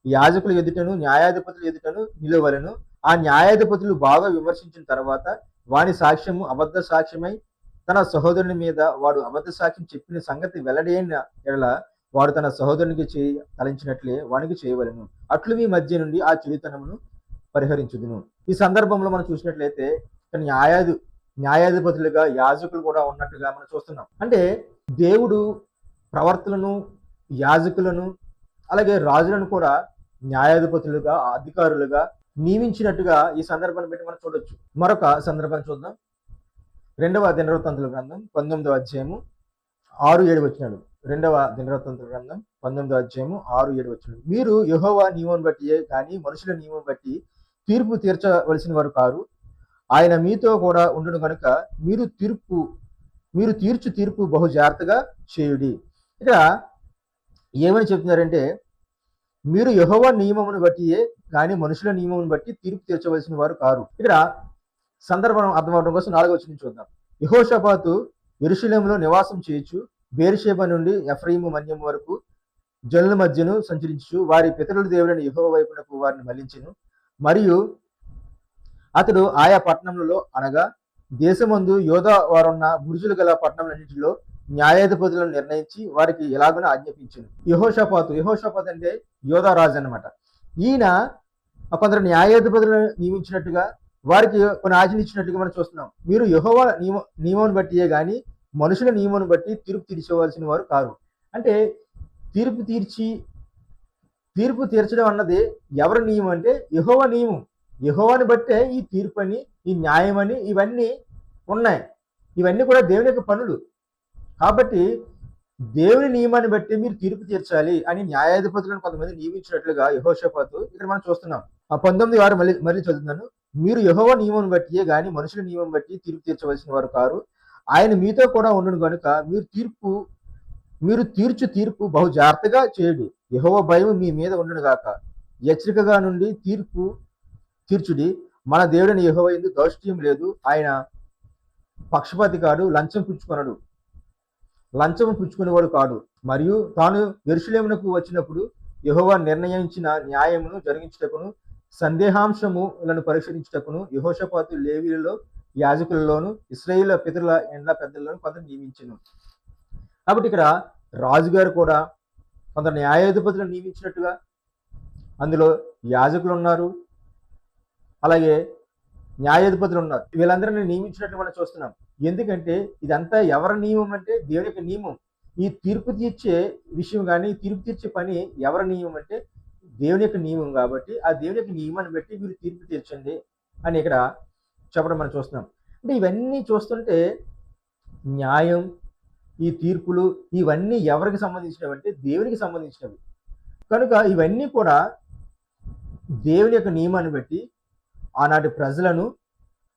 యాజకుల ఎదుటను న్యాయాధిపతుల ఎదుటను నిలువలను. ఆ న్యాయాధిపతులు బాగా విమర్శించిన తర్వాత వాని సాక్ష్యము అబద్ధ సాక్ష్యమై తన సహోదరుని మీద వాడు అబద్ధ సాక్ష్యం చెప్పిన సంగతి వెల్లడైన ఎడల వాడు తన సహోదరునికి తలంచినట్లే వానికి చేయవలను. అట్లు మీ మధ్య నుండి ఆ చెడుతనమును పరిహరించుదును. ఈ సందర్భంలో మనం చూసినట్లయితే న్యాయాధిపతులుగా యాజకులు కూడా ఉన్నట్టుగా మనం చూస్తున్నాం. అంటే దేవుడు ప్రవర్తలను, యాజకులను అలాగే రాజులను కూడా న్యాయాధిపతులుగా అధికారులుగా నియమించినట్టుగా ఈ సందర్భాన్ని బట్టి మనం చూడొచ్చు. మరొక సందర్భాన్ని చూద్దాం. 2వ దినవృత్తాంతుల గ్రంథం 19వ అధ్యాయము 6-7 వచనాలు. 2వ దినవృత్తాంతుల గ్రంథం 19వ అధ్యాయము 6-7 వచనాలు. మీరు యెహోవా నియమం బట్టియే కానీ మనుషుల నియమం బట్టి తీర్పు తీర్చవలసిన వారు కారు. ఆయన మీతో కూడా ఉండును కనుక మీరు తీర్చు తీర్పు బహు జాగ్రత్తగా చేయుడి. ఇక్కడ ఏమని చెప్తున్నారంటే మీరు యెహోవా నియమమును బట్టియే కానీ మనుషుల నియమమును బట్టి తీర్పు తీర్చవలసిన వారు కారు. ఇక్కడ సందర్భం అర్థమవడం కోసం 4వ వచనం చూద్దాం. యెహోషాపాతు యెరూషలేములో నివాసం చేయొచ్చు బేర్షెబా నుండి ఎఫ్రాయిము మన్యం వరకు జనుల మధ్యను సంచరించు వారి పితరుల దేవుడైన యెహోవా వైపునకు వారిని మళ్లించెను. మరియు అతడు ఆయా పట్టణములలో అనగా దేశమందు యోధా వారున్న బురుజులు గల పట్టణములన్నింటిలో న్యాయాధిపతులను నిర్ణయించి వారికి ఎలాగనో ఆజ్ఞాపించింది. యెహోషాపాతు అంటే యోధా రాజు అన్నమాట. ఈయన కొందరు న్యాయాధిపతులను నియమించినట్టుగా వారికి కొన్ని ఆజ్ఞలు ఇచ్చినట్టుగా మనం చూస్తున్నాం. మీరు యెహోవా నియమం బట్టియే గాని మనుషుల నియమం బట్టి తీర్పు తీర్చవలసిన వారు కారు. అంటే తీర్పు తీర్చడం అన్నది ఎవరి నియమం అంటే యెహోవా నియమం. యెహోవాని బట్టే ఈ తీర్పు అని, ఈ న్యాయం అని ఇవన్నీ ఉన్నాయి. ఇవన్నీ కూడా దేవుని యొక్క పనులు. కాబట్టి దేవుని నియమాన్ని బట్టి మీరు తీర్పు తీర్చాలి అని న్యాయాధిపతులను కొంతమంది నియమించినట్లుగా యెహోషాపాతు ఇక్కడ మనం చూస్తున్నాం. 19:6 మళ్ళీ చదువుతున్నాను. మీరు యెహోవా నియమం బట్టియే గాని మనుషుల నియమం బట్టి తీర్పు తీర్చవలసిన వారు కారు. ఆయన మీతో కూడా ఉండును కనుక మీరు తీర్చు తీర్పు బహు జాగ్రత్తగా చేయుడి. యెహోవా భయం మీ మీద ఉండును గాక. హెచ్చరికగా నుండి తీర్పు తీర్చుడి. మన దేవుడైన యెహోవా యందు దౌష్ట్యం లేదు. ఆయన పక్షపాతి కాడు, లంచం పుచ్చుకునేవాడు కాడు. మరియు తాను యెరూషలేమునకు వచ్చినప్పుడు యెహోవా నిర్ణయించిన న్యాయమును జరిగించుటకును సందేహాంశములను పరిశీలించుటకును యెహోషాపాతు లేవీయులలో యాజకులలోను ఇశ్రాయేలు పితరుల ఎండ్ల పెద్దలను కొందరు నియమించెను. కాబట్టి ఇక్కడ రాజుగారు కూడా కొందరు న్యాయాధిపతులను నియమించినట్టుగా అందులో యాజకులు ఉన్నారు, అలాగే న్యాయాధిపతులు ఉన్నారు. వీళ్ళందరినీ నియమించినట్టు మనం చూస్తున్నాం. ఎందుకంటే ఇదంతా ఎవరి నియమం అంటే దేవుని యొక్క నియమం. ఈ తీర్పు తీర్చే విషయం కానీ తీర్పు తీర్చే పని ఎవరి నియమం అంటే దేవుని యొక్క నియమం. కాబట్టి ఆ దేవుని యొక్క నియమాన్ని బట్టి మీరు తీర్పు తీర్చండి అని ఇక్కడ చెప్పడం మనం చూస్తున్నాం. అంటే ఇవన్నీ చూస్తుంటే న్యాయం, ఈ తీర్పులు ఇవన్నీ ఎవరికి సంబంధించినవి అంటే దేవునికి సంబంధించినవి. కనుక ఇవన్నీ కూడా దేవుని యొక్క నియమాన్ని బట్టి ఆనాటి ప్రజలను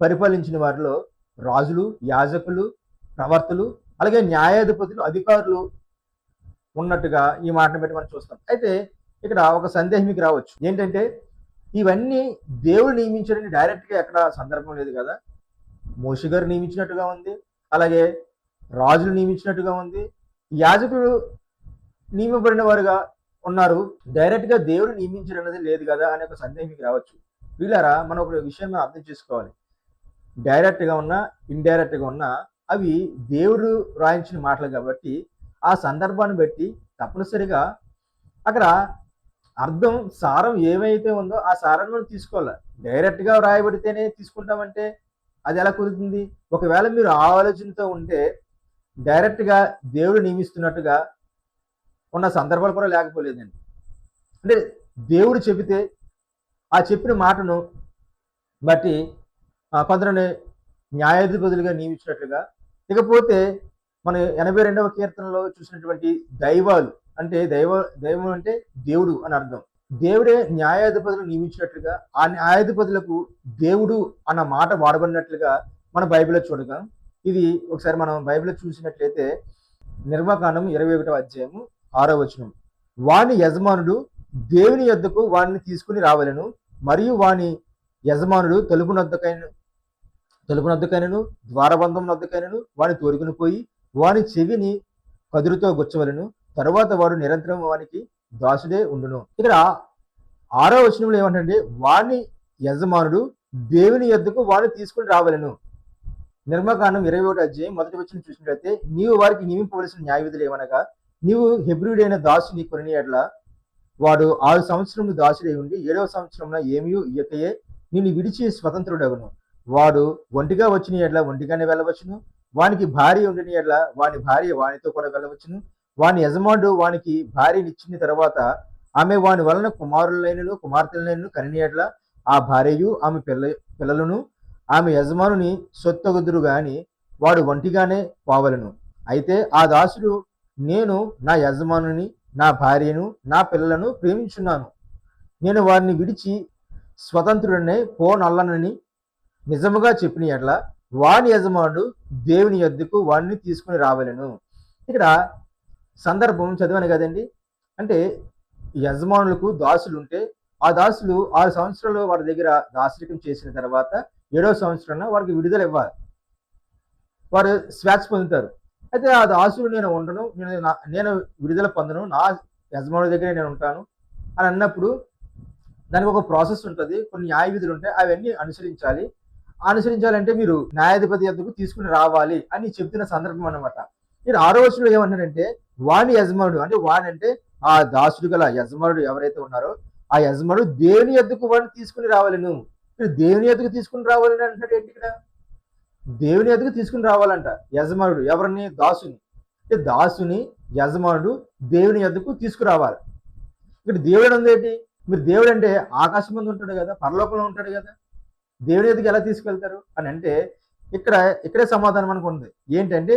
పరిపాలించిన వారిలో రాజులు, యాజకులు, ప్రవర్తలు, అలాగే న్యాయాధిపతులు, అధికారులు ఉన్నట్టుగా ఈ మాటను బట్టి మనం చూస్తాం. అయితే ఇక్కడ ఒక సందేహం మీకు రావచ్చు. ఏంటంటే ఇవన్నీ దేవుడు నియమించారని డైరెక్ట్గా ఎక్కడ సందర్భం లేదు కదా. మోషే గారు నియమించినట్టుగా ఉంది, అలాగే రాజులు నియమించినట్టుగా ఉంది, యాజకులు నియమబడిన వారుగా ఉన్నారు. డైరెక్ట్ గా దేవుడు నియమించడం లేదు కదా అనే ఒక సందేహం మీకు రావచ్చు. వీళ్ళారా మనం ఒక విషయం అర్థం చేసుకోవాలి. డైరెక్ట్ గా ఉన్నా ఇండైరెక్ట్ గా ఉన్నా అవి దేవుడు రాయించిన మాటలు కాబట్టి ఆ సందర్భాన్ని బట్టి తప్పనిసరిగా అక్కడ అర్థం సారం ఏమైతే ఉందో ఆ సారాన్ని మనం తీసుకోవాలి. డైరెక్ట్ గా వ్రాయబడితేనే తీసుకుంటామంటే అది ఎలా కుదురుతుంది? ఒకవేళ మీరు ఆ ఆలోచనతో ఉంటే డైరెక్ట్ గా దేవుడు నియమిస్తున్నట్టుగా ఉన్న సందర్భాలు కూడా లేకపోలేదండి. అంటే దేవుడు చెబితే ఆ చెప్పిన మాటను బట్టి కొందరిని న్యాయాధిపతులుగా నియమించినట్లుగా, ఇకపోతే మన 82వ కీర్తనలో చూసినటువంటి దైవాలు అంటే దైవం అంటే దేవుడు అని అర్థం. దేవుడే న్యాయాధిపతులు నియమించినట్లుగా ఆ న్యాయాధిపతులకు దేవుడు అన్న మాట వాడబడినట్లుగా మన బైబిల్లో చూడగా, ఇది ఒకసారి మనం బైబిల్లో చూసినట్లయితే నిర్మకాండం 21వ అధ్యాయము 6వ వచనం. వాని యజమానుడు దేవుని యొద్దకు వాడిని తీసుకుని రావలెను, మరియు వాని యజమానుడు తలుపు నొద్దకైనను ద్వారబంధం నొద్దకైనను వాని తోడుకుని పోయి వాని చెవిని కదురుతో గుచ్చవలను, తరువాత వాడు నిరంతరం వానికి దాసుడే ఉండును. ఇక్కడ 6వ వచనంలో ఏమంటే వాని యజమానుడు దేవుని యొద్దకు వాడిని తీసుకుని రావలను. నిర్మకాండం 21వ అధ్యాయం 1వ వచనం చూసినట్లయితే, నీవు వారికి నియమింపవలసిన న్యాయ విధులు ఏమనగా, నీవు హెబ్రీయుడైన దాసుని కొని ఎడ్ల వాడు 6 సంవత్సరములు దాసుడై ఉండి 7వ సంవత్సరంలో ఏమీ ఇయ్యకయే నిన్ను విడిచి స్వతంత్రుడగును. వాడు ఒంటిగా వచ్చిన ఎడ్ల ఒంటిగానే వెళ్ళవచ్చును, వానికి భార్య ఉండిన ఎడ్ల వాని భార్య వానితో కూడా వెళ్ళవచ్చును. వాని యజమానుడు వానికి భార్యనిచ్చిన తర్వాత ఆమె వాని వలన కుమారులైనను కుమార్తెలైనను కనిన ఎడ్ల ఆ భార్యయు ఆమె పిల్లలను ఆమె యజమానుని సొత్తగుదురు గాని వాడు ఒంటిగానే పోవలను. అయితే ఆ దాసుడు, నేను నా యజమానుని, నా భార్యను, నా పిల్లలను ప్రేమించున్నాను, నేను వారిని విడిచి స్వతంత్రుడనే పోనల్లనని నిజముగా చెప్పిన ఎడ్ల వాని యజమానుడు దేవుని యొద్దకు వాడిని తీసుకుని రావలను. ఇక్కడ సందర్భం చదివాను కదండి. అంటే యజమానులకు దాసులు ఉంటే ఆ దాసులు 6 సంవత్సరాలు వారి దగ్గర దాసరికం చేసిన తర్వాత 7వ సంవత్సరంలో వారికి విడుదల ఇవ్వాలి, వారు స్వేచ్ఛ పొందుతారు. అయితే ఆ దాసులు నేను ఉండను, నేను విడుదల పొందను, నా యజమానుడి దగ్గరే నేను ఉంటాను అని అన్నప్పుడు దానికి ఒక ప్రాసెస్ ఉంటుంది, కొన్ని న్యాయ విధులు ఉంటాయి, అవన్నీ అనుసరించాలంటే మీరు న్యాయాధిపతి యొద్దకు తీసుకుని రావాలి అని చెప్తున్న సందర్భం అన్నమాట. మీరు 6వ వచనంలో ఏమంటారంటే వాని యజమానుడు, అంటే వాని అంటే ఆ దాసుడు గల యజమానుడు ఎవరైతే ఉన్నారో ఆ యజమానుడు దేవుని యొద్దకు వాడిని తీసుకుని రావాలను. మీరు దేవుని యొద్దకు తీసుకుని రావాలని అంటాడు ఏంటి? ఇక్కడ దేవుని యొద్దకు తీసుకుని రావాలంట యజమానుడు ఎవరిని? దాసుని. అంటే దాసుని యజమానుడు దేవుని యొద్దకు తీసుకురావాలి. ఇక్కడ దేవుడు ఉంది ఏంటి? మీరు దేవుడు అంటే ఆకాశం ముందు ఉంటాడు కదా, పరలోకంలో ఉంటాడు కదా, దేవుని యొద్దకు ఎలా తీసుకెళ్తారు అని అంటే ఇక్కడే సమాధానం మనకు ఉంది. ఏంటంటే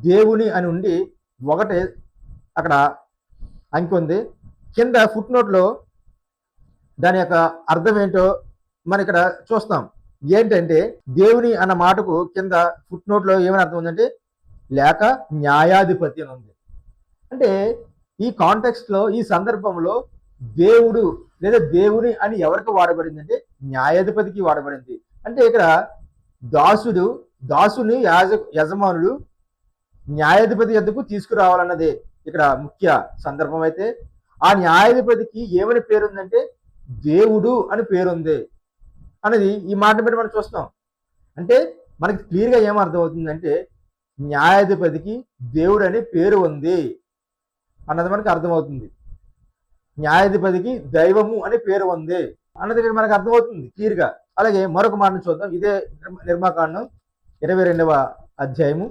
దేవుని అని ఉండి ఒకటే అక్కడ అంకి ఉంది. కింద ఫుట్ నోట్లో దాని యొక్క అర్థం ఏంటో మనం ఇక్కడ చూస్తాం. ఏంటంటే దేవుని అన్న మాటకు కింద ఫుట్ నోట్లో ఏమని అర్థం ఉందంటే లేక న్యాయాధిపతి అని ఉంది. అంటే ఈ కాంటెక్స్ట్ లో ఈ సందర్భంలో దేవుడు లేదా దేవుని అని ఎవరికి వాడబడింది అంటే న్యాయాధిపతికి వాడబడింది. అంటే ఇక్కడ దాసుని యజమానుడు న్యాయాధిపతి యొద్దకు తీసుకురావాలన్నదే ఇక్కడ ముఖ్య సందర్భం. అయితే ఆ న్యాయాధిపతికి ఏమని పేరుందంటే దేవుడు అని పేరుంది అనేది ఈ మాట బట్టి మనం చూస్తాం. అంటే మనకి క్లియర్గా ఏమర్థం అవుతుందంటే న్యాయాధిపతికి దేవుడు అనే పేరు ఉంది అన్నది మనకి అర్థమవుతుంది. న్యాయాధిపతికి దైవము అనే పేరు ఉంది అన్నది మనకు అర్థమవుతుంది క్లియర్గా. అలాగే మరొక మాటను చూద్దాం. ఇదే నిర్మాకాండం 22వ అధ్యాయము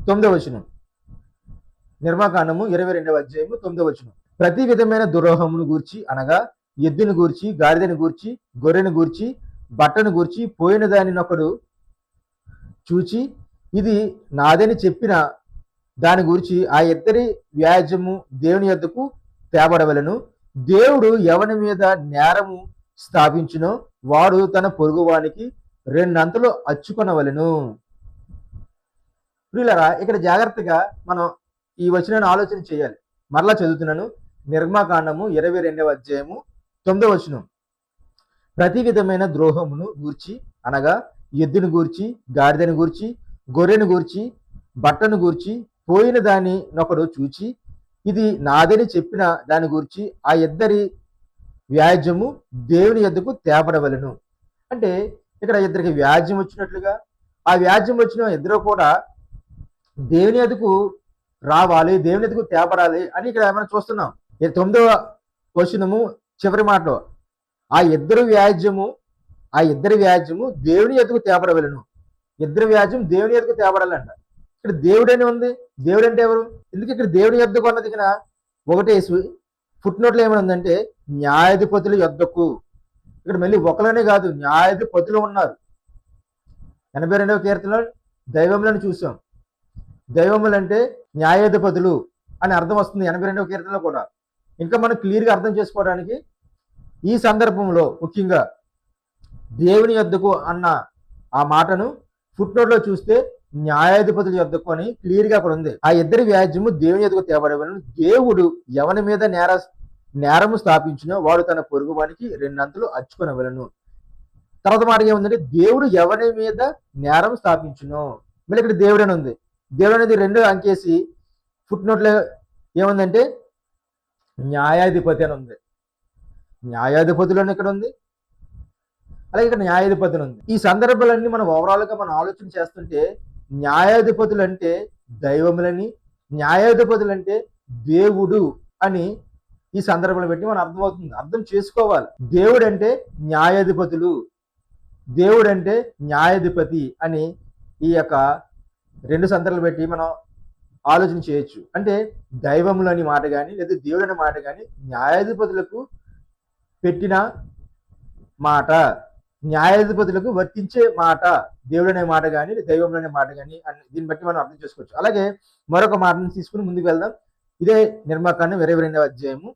9వ వచనం. నిర్మాకాండము 22వ అధ్యాయము 9వ వచనం. ప్రతి విధమైన దురోహమును గూర్చి అనగా ఎద్దును గూర్చి, గాడిదను గూర్చి, గొర్రెను గూర్చి, బట్టను గూర్చి పోయిన దానినొకడు చూచి ఇది నాదని చెప్పిన దాని గురించి ఆ ఇద్దరి వ్యాజ్యము దేవుని యొద్దకు తేబడవలను. దేవుడు ఎవని మీద నేరము స్థాపించునో వాడు తన పొరుగువానికి 2 అంతలు అచ్చుకొనవలెను. ప్రియులారా, ఇక్కడ జాగ్రత్తగా మనం ఈ వచనాన్ని ఆలోచన చేయాలి. మరలా చదువుతున్నాను. నిర్మాకాండము 22వ అధ్యాయము 9వ వచనం. ప్రతి విధమైన ద్రోహమును గూర్చి, అనగా ఎద్దును గూర్చి, గాడిదను గూర్చి, గొర్రెను గూర్చి, బట్టను గూర్చి, పోయిన దాని నొకడు చూచి ఇది నాదని చెప్పిన దాని గురించి ఆ ఇద్దరి వ్యాజ్యము దేవుని యొద్దకు తేబడవలను. అంటే ఇక్కడ ఇద్దరికి వ్యాజ్యం వచ్చినట్లుగా, ఆ వ్యాజ్యం వచ్చిన ఇద్దరు కూడా దేవుని యొద్దకు రావాలి, దేవుని యొద్దకు తేబడాలి అని ఇక్కడ మనం చూస్తున్నాం. 9వ వచనము చివరి మాటలో ఆ ఇద్దరి వ్యాజ్యము దేవుని యొద్దకు తేబడవలను. ఇద్దరి వ్యాజ్యం దేవుని యొద్దకు తేబడాలంట. ఇక్కడ దేవుడని ఉంది. దేవుడు అంటే ఎవరు? ఎందుకు ఇక్కడ దేవుని యొద్దకు అన్నది ఇక్కడ ఒకటేసి ఫుట్ నోట్లో ఏమైనా ఉందంటే న్యాయాధిపతుల యొద్దకు. ఇక్కడ మళ్ళీ ఒకలనే కాదు, న్యాయాధిపతులు ఉన్నారు. 82వ కీర్తనలో దైవములను చూసాం. దైవములు అంటే న్యాయాధిపతులు అని అర్థం వస్తుంది 82వ కీర్తనలో కూడా. ఇంకా మనం క్లియర్గా అర్థం చేసుకోవడానికి ఈ సందర్భంలో ముఖ్యంగా దేవుని యొద్దకు అన్న ఆ మాటను ఫుట్ నోట్లో చూస్తే న్యాయాధిపతుల యొద్దకు అని క్లియర్గా అక్కడ ఉంది. ఆ ఇద్దరి వ్యాజ్యము దేవుని యొద్దకు తేబడవలను. దేవుడు ఎవరి మీద నేరము స్థాపించినో వాడు తన పొరుగు వానికి 2 అంతలు అచ్చుకొనవలను. తర్వాత మాట ఏముందంటే దేవుడు ఎవరి మీద నేరం స్థాపించునో, మళ్ళీ ఇక్కడ దేవుడు అని ఉంది. దేవుడు అనేది 2 అంకేసి ఫుట్ నోట్లో ఏముందంటే న్యాయాధిపతి అని ఉంది. న్యాయాధిపతులు అని ఇక్కడ ఉంది, అలాగే ఇక్కడ న్యాయాధిపతులు ఉంది. ఈ సందర్భాలన్నీ మనం ఓవరాల్గా మనం ఆలోచన చేస్తుంటే న్యాయాధిపతులు అంటే దైవములని, న్యాయాధిపతులు అంటే దేవుడు అని ఈ సందర్భాలు పెట్టి మనం అర్థం చేసుకోవాలి. దేవుడు అంటే న్యాయాధిపతులు, దేవుడు అంటే న్యాయాధిపతి అని ఈ యొక్క 2 సందర్భాలు పెట్టి మనం ఆలోచన చేయొచ్చు. అంటే దైవములు అని మాట కానీ లేదా దేవుడు అనే మాట కానీ న్యాయాధిపతులకు పెట్టిన మాట, న్యాయాధిపతులకు వర్తించే మాట దేవుడు అనే మాట కానీ దైవములు అనే మాట కానీ అని దీన్ని బట్టి మనం అర్థం చేసుకోవచ్చు. అలాగే మరొక మాటను తీసుకుని ముందుకు వెళ్దాం. ఇదే నిర్మాకాండం 22వ అధ్యాయము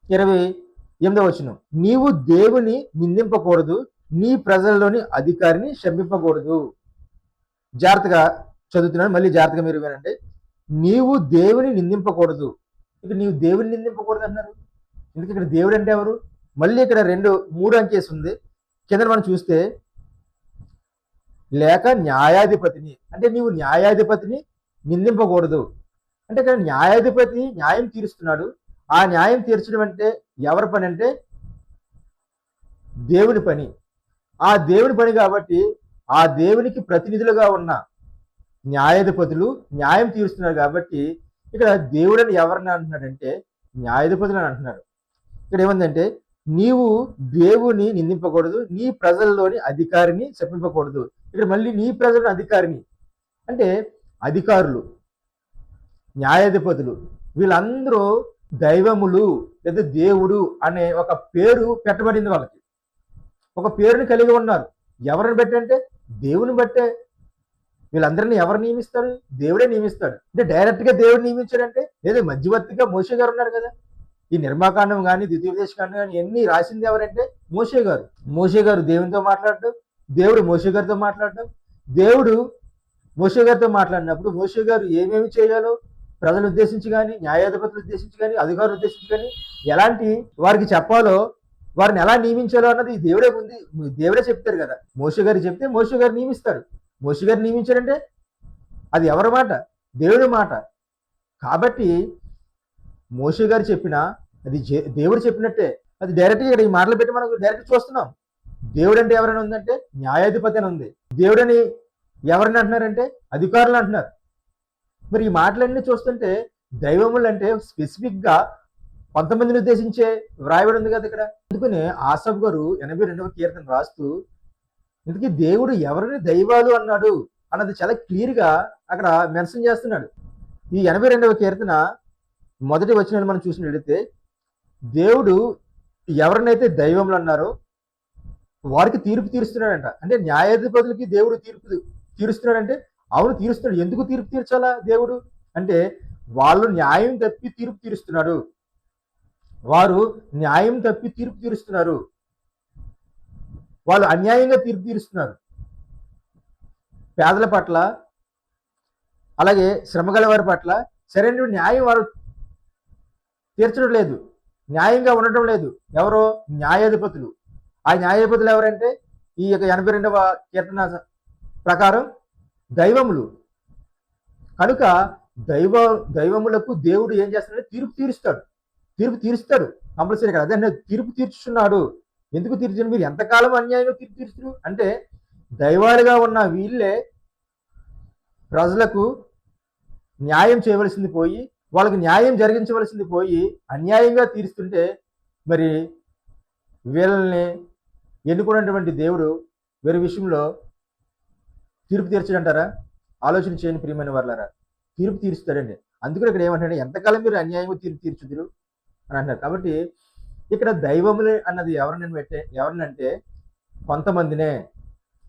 28వ వచనం. నీవు దేవుని నిందింపకూడదు, నీ ప్రజల్లోని అధికారిని శపింపకూడదు. జాగ్రత్తగా చదువుతున్నాను, మళ్ళీ జాగ్రత్తగా మీరు వినండి. నీవు దేవుని నిందింపకూడదు. ఇక నీవు దేవుని నిందింపకూడదు అన్నారు. ఎందుకు ఇక్కడ దేవుడు అంటే ఎవరు? మళ్ళీ ఇక్కడ 3 అంకేసి ఉంది. కింద మనం చూస్తే లేక న్యాయాధిపతిని, అంటే నీవు న్యాయాధిపతిని నిందింపకూడదు. అంటే ఇక్కడ న్యాయాధిపతి న్యాయం తీరుస్తున్నాడు. ఆ న్యాయం తీర్చడం అంటే ఎవరి పని అంటే దేవుని పని. ఆ దేవుని పని కాబట్టి ఆ దేవునికి ప్రతినిధులుగా ఉన్న న్యాయాధిపతులు న్యాయం తీరుస్తున్నారు కాబట్టి ఇక్కడ దేవుడని ఎవరిని అంటున్నాడంటే న్యాయాధిపతులు అని అంటున్నారు. ఇక్కడ ఏముందంటే నీవు దేవుని నిందింపకూడదు, నీ ప్రజల్లోని అధికారిని శపింపకూడదు. ఇక్కడ మళ్ళీ నీ ప్రజల అధికారిని అంటే అధికారులు, న్యాయాధిపతులు వీళ్ళందరూ దైవములు లేదా దేవుడు అనే ఒక పేరు పెట్టబడింది. వాళ్ళకి ఒక పేరుని కలిగి ఉన్నారు. ఎవరిని బట్టి అంటే దేవుని బట్టే. వీళ్ళందరినీ ఎవరు నియమిస్తాడు? దేవుడే నియమిస్తాడు. అంటే డైరెక్ట్గా దేవుడు నియమించాడంటే లేదా మధ్యవర్తిగా మోషే గారు ఉన్నారు కదా. ఈ నిర్మాకాండం కానీ ద్వితీయోపదేశకాండం కానీ ఎన్ని రాసింది ఎవరంటే మోషే గారు. మోషే గారు దేవునితో మాట్లాడటం, దేవుడు మోషే గారితో మాట్లాడటం. దేవుడు మోషే గారితో మాట్లాడినప్పుడు మోషే గారు ఏమేమి చేయాలో ప్రజలు ఉద్దేశించి కానీ, న్యాయాధిపతులు ఉద్దేశించి కానీ, అధికారులు ఉద్దేశించి కానీ ఎలాంటి వారికి చెప్పాలో, వారిని ఎలా నియమించాలో అన్నది దేవుడే చెప్తారు కదా. మోషే గారు చెప్తే మోషే గారు నియమిస్తాడు. మోషే గారు నియమించాడంటే అది ఎవరి మాట? దేవుడి మాట. కాబట్టి మోషే గారు చెప్పినా అది దేవుడు చెప్పినట్టే. అది డైరెక్ట్గా ఇక్కడ ఈ మాటలు పెట్టి మనం డైరెక్ట్ చూస్తున్నాం. దేవుడు అంటే ఎవరైనా ఉందంటే న్యాయాధిపతి అని ఉంది. దేవుడని ఎవరిని అంటున్నారంటే అధికారులు అంటున్నారు. మరి ఈ మాటలన్నీ చూస్తుంటే దైవములు అంటే స్పెసిఫిక్గా కొంతమందిని ఉద్దేశించే వ్రాయబడి ఉంది కదా ఇక్కడ. అందుకనే ఆసఫ్ గారు 82వ కీర్తన రాస్తూ ఇందుకే దేవుడు ఎవరిని దైవాలు అన్నాడు అన్నది చాలా క్లియర్గా అక్కడ మెన్షన్ చేస్తున్నాడు. ఈ 82వ కీర్తన మొదటి వచనాన్ని మనం చూసినట్లయితే దేవుడు ఎవరినైతే దైవములు అన్నారో వారికి తీర్పు తీరుస్తున్నాడంట. అంటే న్యాయాధిపతులకి దేవుడు తీర్పు తీరుస్తున్నాడంటే అవును తీరుస్తున్నాడు. ఎందుకు తీర్పు తీర్చాలా దేవుడు అంటే వాళ్ళు న్యాయం తప్పి తీర్పు తీరుస్తున్నాడు. వారు న్యాయం తప్పి తీర్పు తీరుస్తున్నారు. వాళ్ళు అన్యాయంగా తీర్పు తీరుస్తున్నారు. పేదల పట్ల అలాగే శ్రమగల వారి పట్ల సరైన న్యాయం వారు తీర్చడం లేదు, న్యాయంగా ఉండటం లేదు. ఎవరో న్యాయాధిపతులు. ఆ న్యాయాధిపతులు ఎవరంటే ఈ యొక్క 82వ కీర్తన ప్రకారం దైవములు. కనుక దైవములకు దేవుడు ఏం చేస్తాడంటే తీర్పు తీరుస్తాడు కంపల్సరీ కదా. అదే తీర్పు తీర్చున్నాడు. ఎందుకు తీర్చండి? మీరు ఎంతకాలం అన్యాయంగా తీర్పు తీర్చురు అంటే దైవాలుగా ఉన్న వీళ్ళే ప్రజలకు న్యాయం చేయవలసింది పోయి, వాళ్ళకి న్యాయం జరిగించవలసింది పోయి అన్యాయంగా తీరుస్తుంటే మరి వీళ్ళని ఎన్నుకున్నటువంటి దేవుడు వేరే విషయంలో తీర్పు తీర్చడంటారా? ఆలోచన చేయని ప్రియమైన వాళ్ళారా, తీర్పు తీరుస్తాడండి. అందుకని ఇక్కడ ఏమంటే ఎంతకాలం మీరు అన్యాయంగా తీర్పు తీర్చుదురు అని అంటారు. కాబట్టి ఇక్కడ దైవములే అన్నది ఎవరినంటే కొంతమందినే,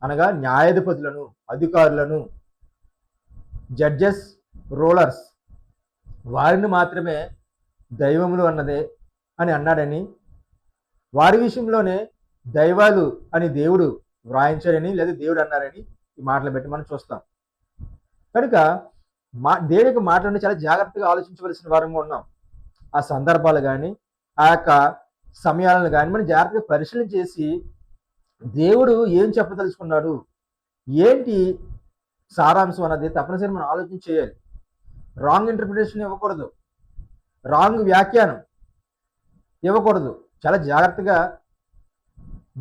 అనగా న్యాయాధిపతులను, అధికారులను, జడ్జెస్, రూలర్స్, వారిని మాత్రమే దైవములు అన్నదే అని అన్నాడని, వారి విషయంలోనే దైవాలు అని దేవుడు వ్రాయించాడని లేదా దేవుడు అన్నారని ఈ మాటలు పెట్టి మనం చూస్తాం. కనుక దేవుడి యొక్క మాటలను చాలా జాగ్రత్తగా ఆలోచించవలసిన వారంగా ఉన్నాం. ఆ సందర్భాలు కానీ ఆ యొక్క సమయాలను కానీ మనం జాగ్రత్తగా పరిశీలన చేసి దేవుడు ఏం చెప్పదలుచుకున్నాడు, ఏంటి సారాంశం అన్నది తప్పనిసరి మనం ఆలోచన చేయాలి. రాంగ్ ఇంటర్ప్రిటేషన్ ఇవ్వకూడదు, రాంగ్ వ్యాఖ్యానం ఇవ్వకూడదు. చాలా జాగ్రత్తగా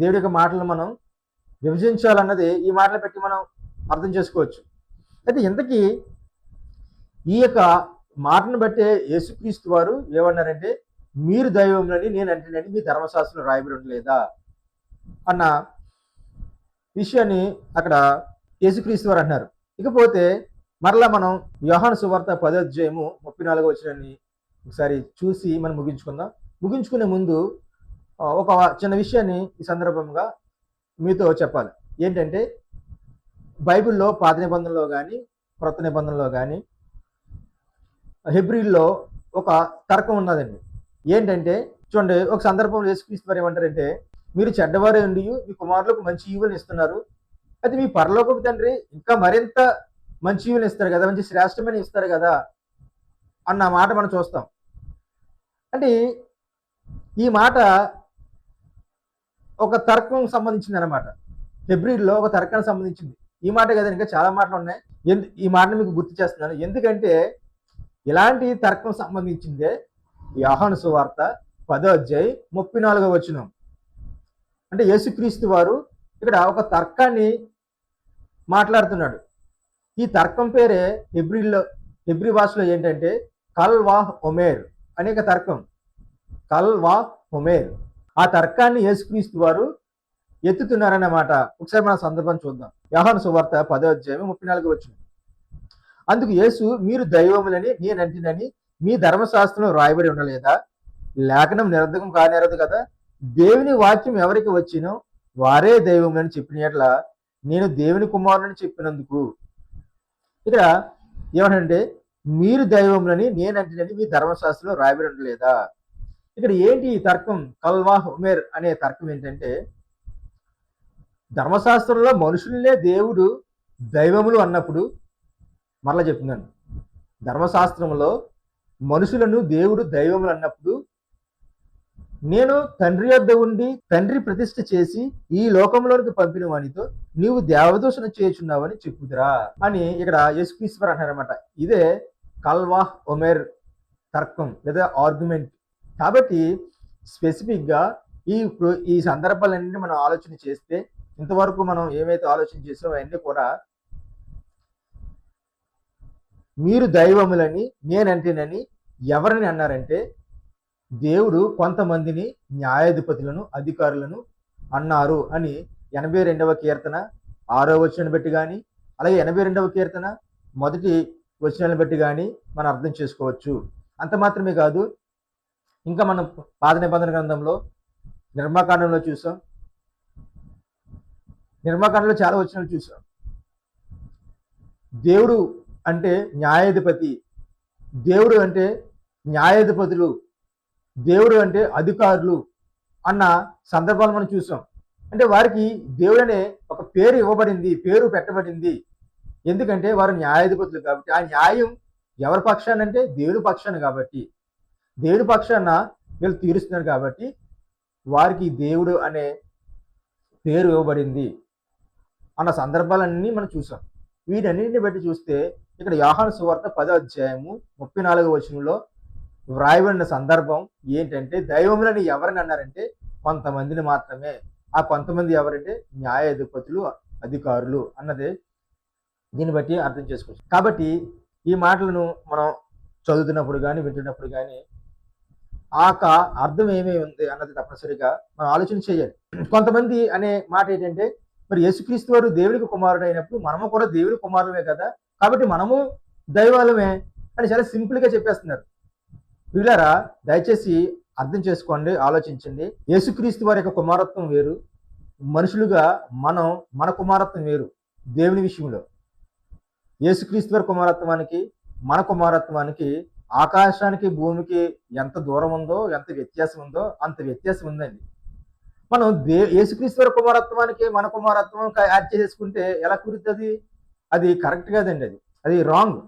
దేవుడి యొక్క మాటలను మనం విభజించాలన్నది ఈ మాటలు పెట్టి మనం అర్థం చేసుకోవచ్చు. అయితే ఇంతకీ ఈ యొక్క మాటను బట్టే యేసుక్రీస్తు వారు ఏమన్నారంటే మీరు దైవములని నేను అంటేనని మీ ధర్మశాస్త్రంలో రాయబడి ఉండలేదా అన్న విషయాన్ని అక్కడ యేసుక్రీస్తు వారు అంటున్నారు. ఇకపోతే మరలా మనం యోహాను సువార్త 10వ అధ్యాయము 34వ వచనాన్ని ఒకసారి చూసి మనం ముగించుకుందాం. ముగించుకునే ముందు ఒక చిన్న విషయాన్ని ఈ సందర్భంగా మీతో చెప్పాలి. ఏంటంటే బైబిల్లో పాత నిబంధనలో కానీ క్రొత్త నిబంధనలో కానీ హెబ్రీల్లో ఒక తర్కం ఉన్నదండి. ఏంటంటే చూడండి, ఒక సందర్భంలో యేసుక్రీస్తు వారు ఏమంటారంటే మీరు చెడ్డవారే ఉండి మీ కుమారులకు మంచి ఈవులను ఇస్తున్నారు, అయితే మీ పరలోకపు తండ్రి ఇంకా మరింత మంచి ఈవులను ఇస్తారు కదా, మంచి శ్రేష్టమైన ఇస్తారు కదా అన్న మాట మనం చూస్తాం. అంటే ఈ మాట ఒక తర్కం సంబంధించింది అనమాట. హెబ్రీల్లో ఒక తర్కానికి సంబంధించింది ఈ మాట కదా. ఇంకా చాలా మాటలు ఉన్నాయి. ఈ మాటను మీకు గుర్తు చేస్తున్నాను. ఎందుకంటే ఇలాంటి తర్కం సంబంధించిందే యోహాను సువార్త 10వ అధ్యాయం 34వ వచనం. అంటే యేసుక్రీస్తు వారు ఇక్కడ ఒక తర్కాన్ని మాట్లాడుతున్నాడు. ఈ తర్కం పేరే హెబ్రీ భాషలో ఏంటంటే కల్ వాహ్ ఒమేర్ అనేక తర్కం. కల్ వాహ్ ఒమేర్. ఆ తర్కాన్ని యేసుక్రీస్తు వారు ఎత్తుతున్నారన్నమాట. ఒకసారి మన సందర్భం చూద్దాం. యోహాను సువార్త 10వ అధ్యాయం 34వ వచనం. అందుకు యేసు మీరు దైవములని నేనంటినని మీ ధర్మశాస్త్రంలో రాయబడి ఉండలేదా? లేఖనం నిరర్ధకం కానేరదు కదా. దేవుని వాక్యం ఎవరికి వచ్చినో వారే దైవములని చెప్పిన యెడల నేను దేవుని కుమారుని చెప్పినందుకు. ఇక్కడ ఏమంటే మీరు దైవములని నేనంటినని మీ ధర్మశాస్త్రంలో రాయబడి ఉండలేదా? ఇక్కడ ఏంటి ఈ తర్కం? కల్వాహ్ ఉమేర్ అనే తర్కం ఏంటంటే ధర్మశాస్త్రంలో మనుషులనే దేవుడు దైవములు అన్నప్పుడు, మరలా చెప్తున్నాను, ధర్మశాస్త్రంలో మనుషులను దేవుడు దైవములు అన్నప్పుడు నేను తండ్రి యొద్ద ఉండి తండ్రి ప్రతిష్ఠ చేసి ఈ లోకంలోనికి పంపిన వానితో నీవు దేవదూషణ చేయుచున్నావని చెప్పుదురా అని ఇక్కడ యేసుక్రీస్తు వారు అంటారన్నమాట. ఇదే కల్వాహ్ ఒమేర్ తర్కం లేదా ఆర్గ్యుమెంట్. కాబట్టి స్పెసిఫిక్గా ఈ సందర్భాలన్నింటినీ మనం ఆలోచన చేస్తే, ఇంతవరకు మనం ఏమైతే ఆలోచన చేసామో అవన్నీ కూడా మీరు దైవములని నేనంటేనని ఎవరిని అన్నారంటే దేవుడు కొంతమందిని న్యాయాధిపతులను, అధికారులను అన్నారు అని 82వ కీర్తన 6వ వచనాన్ని బట్టి కానీ, అలాగే 82వ కీర్తన 1వ వచనాన్ని బట్టి కానీ మనం అర్థం చేసుకోవచ్చు. అంత మాత్రమే కాదు, ఇంకా మనం పాత నిబంధన గ్రంథంలో నిర్మాకాండంలో చూసాం. నిర్మాకాండంలో చాలా వచనాలు చూసాం. దేవుడు అంటే న్యాయాధిపతి, దేవుడు అంటే న్యాయాధిపతులు, దేవుడు అంటే అధికారులు అన్న సందర్భాలు మనం చూసాం. అంటే వారికి దేవుడు అనే ఒక పేరు ఇవ్వబడింది, పేరు పెట్టబడింది. ఎందుకంటే వారు న్యాయాధిపతులు కాబట్టి. ఆ న్యాయం ఎవరి పక్షాన అంటే దేవుడి పక్షాన కాబట్టి, దేవుడి పక్షాన వీళ్ళు తీరుస్తున్నారు కాబట్టి వారికి దేవుడు అనే పేరు ఇవ్వబడింది అన్న సందర్భాలన్నీ మనం చూసాం. వీటన్నిటిని బట్టి చూస్తే ఇక్కడ యోహాను సువార్త 10వ అధ్యాయము 34వ వచనంలో వ్రాయబడిన సందర్భం ఏంటంటే, దైవములని ఎవరిని అన్నారంటే కొంతమందిని మాత్రమే. ఆ కొంతమంది ఎవరంటే న్యాయాధిపతులు, అధికారులు అన్నదే దీన్ని బట్టి అర్థం చేసుకోవచ్చు. కాబట్టి ఈ మాటలను మనం చదువుతున్నప్పుడు కానీ వింటున్నప్పుడు కానీ అర్థం ఏమేమి ఉంది అన్నది తప్పనిసరిగా మనం ఆలోచన చేయాలి. కొంతమంది అనే మాట ఏంటంటే, మరి యేసుక్రీస్తు వారు దేవునికి కుమారుడు అయినప్పుడు మనము కూడా దేవుని కుమారులమే కదా, కాబట్టి మనము దైవాలమే అని చాలా సింపుల్గా చెప్పేస్తున్నారు. వీళ్ళారా, దయచేసి అర్థం చేసుకోండి, ఆలోచించండి. యేసుక్రీస్తు వారి యొక్క కుమారత్వం వేరు, మనుషులుగా మన కుమారత్వం వేరు. దేవుని విషయంలో యేసుక్రీస్తు వారి కుమారత్వానికి మన కుమారత్వానికి ఆకాశానికి భూమికి ఎంత దూరం ఉందో, ఎంత వ్యత్యాసం ఉందో అంత వ్యత్యాసం ఉందండి. మనం యేసుక్రీస్తు వారి కుమారత్వానికి మన కుమారత్వం యాడ్ చేసుకుంటే ఎలా కుదురుతుంది? అది కరెక్ట్ కాదండి, అది రాంగ్.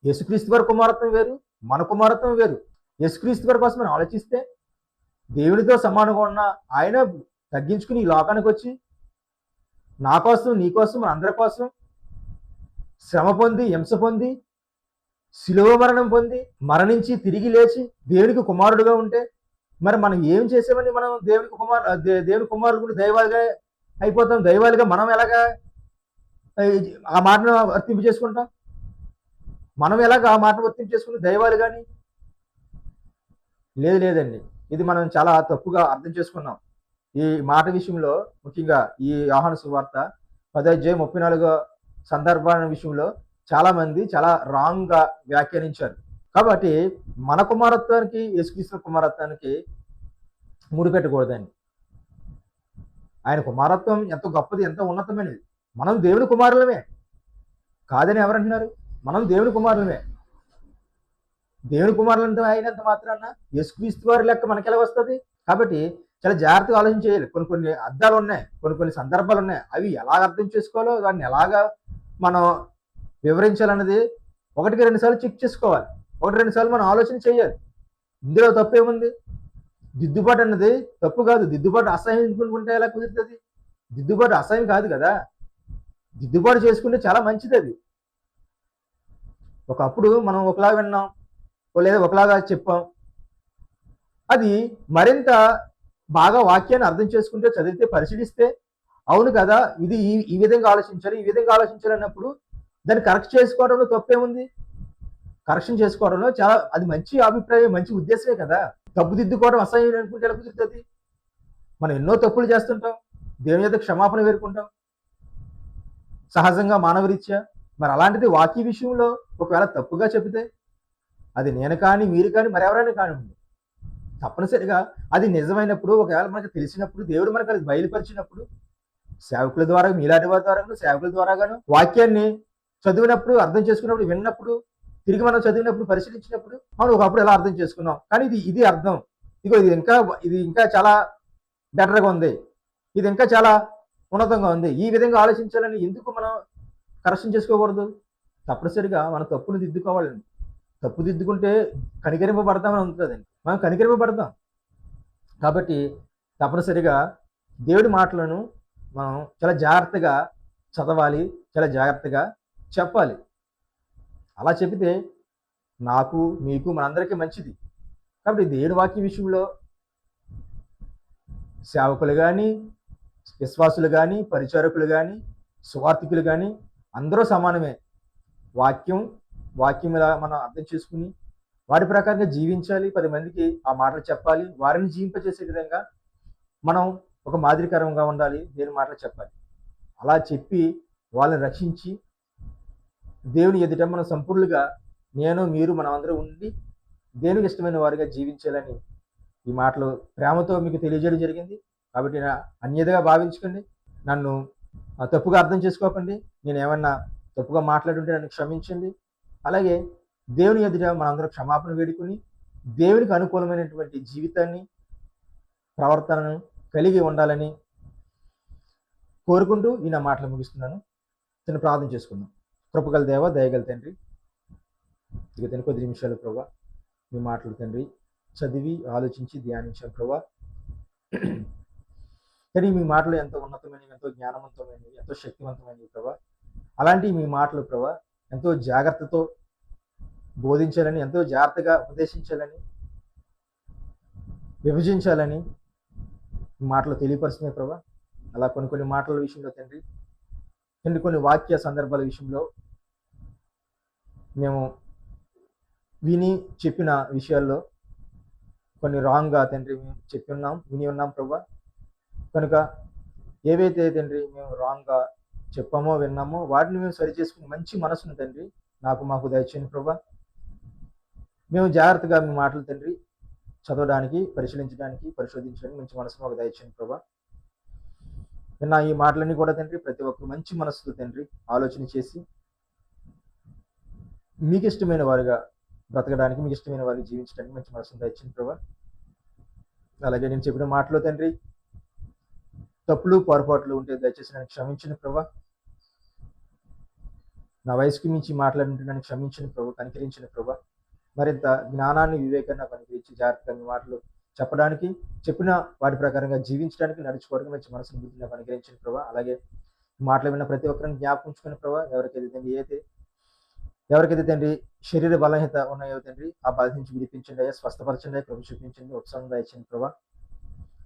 యేసుక్రీస్తు వారి కుమారత్వం వేరు, మన కుమారత్వం వేరు. యేసుక్రీస్తు వారి కోసం మనం ఆలోచిస్తే దేవునితో సమానంగా ఉన్న ఆయన తగ్గించుకుని ఈ లోకానికి వచ్చి నా కోసం, నీ కోసం, మన అందరి కోసం శ్రమ పొంది, హింస పొంది, శిలువ మరణం పొంది, మరణించి తిరిగి లేచి దేవునికి కుమారుడుగా ఉంటే మరి మనం ఏం చేసామని మనం దేవుని కుమారుడు దైవాలుగా అయిపోతాం? దైవాలుగా మనం ఎలాగా ఆ మాటను వర్తింపు చేసుకుంటాం? మనం ఎలాగా ఆ మాటను వర్తింపు చేసుకుని దైవాలు కానీ? లేదండి, ఇది మనం చాలా తప్పుగా అర్థం చేసుకున్నాం. ఈ మాట విషయంలో ముఖ్యంగా ఈ యోహాను సువార్త 10వ అధ్యాయం 34వ సందర్భాల విషయంలో చాలా మంది చాలా రాంగ్ గా వ్యాఖ్యానించారు. కాబట్టి మన కుమారత్వానికి, యేసుక్రీస్తు కుమారత్వానికి ముడిపెట్టకూడదండి. ఆయన కుమారత్వం ఎంత గొప్పది, ఎంత ఉన్నతమైనది. మనం దేవుని కుమారులమే కాదని ఎవరంటున్నారు? మనం దేవుని కుమారులమే. దేవుని కుమారులంతా అయినంత మాత్రాన యేసుక్రీస్తు వారి లెక్క మనకి ఎలా వస్తుంది? కాబట్టి చాలా జాగ్రత్తగా ఆలోచన చేయాలి. కొన్ని అర్థాలు ఉన్నాయి, కొన్ని సందర్భాలు ఉన్నాయి. అవి ఎలా అర్థం చేసుకోవాలో, దాన్ని ఎలాగా మనం వివరించాలన్నది 1-2 సార్లు చెక్ చేసుకోవాలి. 1-2 సార్లు మనం ఆలోచన చేయాలి. ఇందులో తప్పేముంది? దిద్దుబాటు అన్నది తప్పు కాదు. దిద్దుబాటు అసహ్యించుకుంటే ఎలా కుదురుతుంది? దిద్దుబాటు అసహ్యం కాదు కదా, దిద్దుబాటు చేసుకుంటే చాలా మంచిది. అది ఒకప్పుడు మనం ఒకలాగా విన్నాం, లేదా ఒకలాగా చెప్పాం. అది మరింత బాగా వాక్యాన్ని అర్థం చేసుకుంటే, చదివితే, పరిశీలిస్తే అవును కదా, ఇది ఈ విధంగా ఆలోచించాలి, ఈ విధంగా ఆలోచించాలి అన్నప్పుడు దాన్ని కరెక్ట్ చేసుకోవడంలో తప్పేముంది? కరెక్షన్ చేసుకోవడంలో చాలా అది మంచి అభిప్రాయం, మంచి ఉద్దేశమే కదా. తప్పు దిద్దుకోవడం అసహ్యం అనుకుంటే ఎలా కుదురుతుంది? మనం ఎన్నో తప్పులు చేస్తుంటాం, దేవుని యొక్క క్షమాపణ వేరుకుంటాం సహజంగా మానవరీత్యా. మరి అలాంటిది వాక్య విషయంలో ఒకవేళ తప్పుగా చెబితే అది నేను కానీ, మీరు కానీ, మరెవరైనా కానివ్వండి, తప్పనిసరిగా అది నిజమైనప్పుడు, ఒకవేళ మనకు తెలిసినప్పుడు, దేవుడు మనకు అది బయలుపరిచినప్పుడు, సేవకుల ద్వారా, మీలాంటి వారి ద్వారా, సేవకుల ద్వారాగాను వాక్యాన్ని చదివినప్పుడు, అర్థం చేసుకున్నప్పుడు, విన్నప్పుడు, తిరిగి మనం చదివినప్పుడు, పరిశీలించినప్పుడు, మనం ఒకప్పుడు ఎలా అర్థం చేసుకున్నాం, కానీ ఇది అర్థం, ఇది ఇంకా చాలా బెటర్గా ఉంది, ఇది ఇంకా చాలా ఉన్నతంగా ఉంది, ఈ విధంగా ఆలోచించాలని ఎందుకు మనం కరెక్షన్ చేసుకోకూడదు? తప్పనిసరిగా మన తప్పును దిద్దుకోవాలండి. తప్పు దిద్దుకుంటే కనికరింపబడతామని ఉంటుందండి, మనం కనికరింపబడతాం. కాబట్టి తప్పనిసరిగా దేవుడి మాటలను మనం చాలా జాగ్రత్తగా చదవాలి, చాలా జాగ్రత్తగా చెప్పాలి. అలా చెబితే నాకు, మీకు, మనందరికీ మంచిది. కాబట్టి దేవుడి వాక్య విషయంలో సేవకులు కానీ, విశ్వాసులు కానీ, పరిచారకులు కానీ, సువార్థికులు కానీ అందరూ సమానమే. వాక్యం ఇలా మనం అర్థం చేసుకుని వాటి ప్రకారంగా జీవించాలి. 10 మందికి ఆ మాటలు చెప్పాలి. వారిని జీవింపజేసే విధంగా మనం ఒక మాదిరికరంగా ఉండాలి, దేవుని మాటలు చెప్పాలి. అలా చెప్పి వాళ్ళని రక్షించి దేవుని ఎదుట మనం సంపూర్ణంగా నేను, మీరు, మనం అందరూ ఉండి దేవునికి ఇష్టమైన వారిగా జీవించాలని ఈ మాటలు ప్రేమతో మీకు తెలియజేయడం జరిగింది. కాబట్టి అన్యథగా భావించుకోండి, నన్ను తప్పుగా అర్థం చేసుకోకండి. నేను ఏమన్నా తప్పుగా మాట్లాడుంటే నన్ను క్షమించండి. అలాగే దేవుని ఎదుట మనందరం క్షమాపణ వేడుకొని దేవునికి అనుకూలమైనటువంటి జీవితాన్ని, ప్రవర్తనను కలిగి ఉండాలని కోరుకుంటూ ఈ నా మాటలు ముగిస్తున్నాను. చిన్న ప్రార్థన చేసుకుందాం. కృపగల దేవ, దయగల తండ్రి, ఇక కొద్ది నిమిషాలు ప్రభా మీ మాటలు తండ్రి చదివి ఆలోచించి ధ్యానించాం ప్రభా. కానీ మీ మాటలు ఎంతో ఉన్నతమైనవి, ఎంతో జ్ఞానవంతమైనవి, ఎంతో శక్తివంతమైనవి ప్రభా. అలాంటి మీ మాటలు ప్రభా ఎంతో జాగ్రత్తతో బోధించాలని, ఎంతో జాగ్రత్తగా ఉపదేశించాలని, విభజించాలని ఈ మాటలు తెలియపరుస్తున్నాయి ప్రభా. అలా కొన్ని కొన్ని మాటల విషయంలో తండ్రి కొన్ని వాక్య సందర్భాల విషయంలో మేము విని చెప్పిన విషయాల్లో కొన్ని రాంగ్గా తండ్రి మేము విని ఉన్నాం ప్రభా. కనుక ఏవైతే తండ్రి మేము రాంగ్గా చెప్పామో విన్నామో వాటిని మేము సరి చేసుకుని మంచి మనసును తండ్రి మాకు దయచేయండి ప్రభా. మేము జాగ్రత్తగా మీ మాటలు తండ్రి చదవడానికి, పరిశీలించడానికి, పరిశోధించడానికి మంచి మనసును మాకు దయచేయండి ప్రభా. విన్న ఈ మాటలన్నీ కూడా తండ్రి ప్రతి ఒక్కరు మంచి మనసుతో తండ్రి ఆలోచన చేసి మీకు ఇష్టమైన వారుగా బ్రతకడానికి, మీకు ఇష్టమైన వారికి జీవించడానికి మంచి మనసును దయచేయండి ప్రభా. అలాగే నేను చెప్పిన మాటలో తండ్రి తప్పులు పొరపాట్లు ఉంటే దయచేసి నన్ను క్షమించండి ప్రభా. నా వయసుకి మించి మాట్లాడుంటే నన్ను క్షమించండి ప్రభు, కనికరించండి ప్రభా. మరింత జ్ఞానాన్ని, వివేకాన్ని నాకు అనుగ్రహించి జాగ్రత్తగా మీ మాటలు చెప్పడానికి, చెప్పిన వాటి ప్రకారంగా జీవించడానికి, నడుచుకోవడానికి మంచి మనసును, బుద్ధిని నాకు అనుగ్రహించండి ప్రభా. అలాగే మాటలు విన్న ప్రతి ఒక్కరిని జ్ఞాపకించుకుని ప్రభా. ఎవరికైతే తండ్రి శరీర బలహీనత ఉన్నాయో తండ్రి ఆ బాధ నుంచి విడిపించండి అయ్యా, స్వస్థపరచండి, ప్రభు చూపించండి, ఉత్సాహంగా ఇచ్చండి ప్రభా.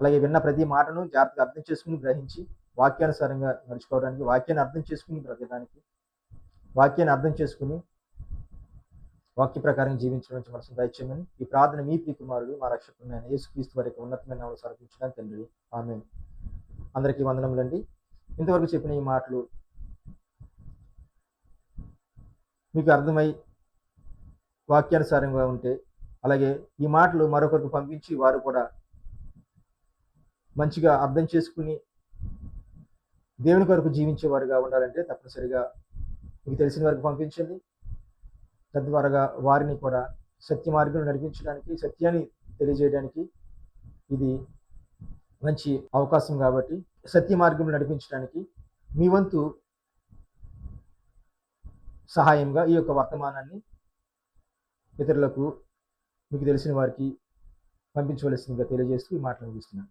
అలాగే విన్న ప్రతి మాటను జాగ్రత్తగా అర్థం చేసుకుని గ్రహించి వాక్యానుసారంగా నడుచుకోవడానికి, వాక్యాన్ని అర్థం చేసుకుని బ్రతకడానికి, వాక్యాన్ని అర్థం చేసుకుని వాక్య ప్రకారం జీవించడం మనసు దయచేయమని ఈ ప్రార్థన మీ ప్రియ కుమారుడు మా రక్షకుడు అయిన యేసుక్రీస్తు వారి ఉన్నతమైన నామములో సమర్పించడానికి తండ్రి, ఆమేన్. అందరికీ వందనములండి. ఇంతవరకు చెప్పిన ఈ మాటలు మీకు అర్థమై వాక్యానుసారంగా ఉంటే, అలాగే ఈ మాటలు మరొకరికి పంపించి వారు కూడా మంచిగా అర్థం చేసుకుని దేవుని కొరకు జీవించేవారుగా ఉండాలంటే తప్పనిసరిగా మీకు తెలిసిన వారికి పంపించండి. తద్వారా వారిని కూడా సత్య మార్గంలో నడిపించడానికి, సత్యాన్ని తెలియజేయడానికి ఇది మంచి అవకాశం. కాబట్టి సత్య మార్గంలో నడిపించడానికి మీ వంతు సహాయంగా ఈ యొక్క వర్తమానాన్ని ఇతరులకు, మీకు తెలిసిన వారికి పంపించవలసిందిగా తెలియజేస్తూ ఈ మాటలు ముగిస్తున్నాను.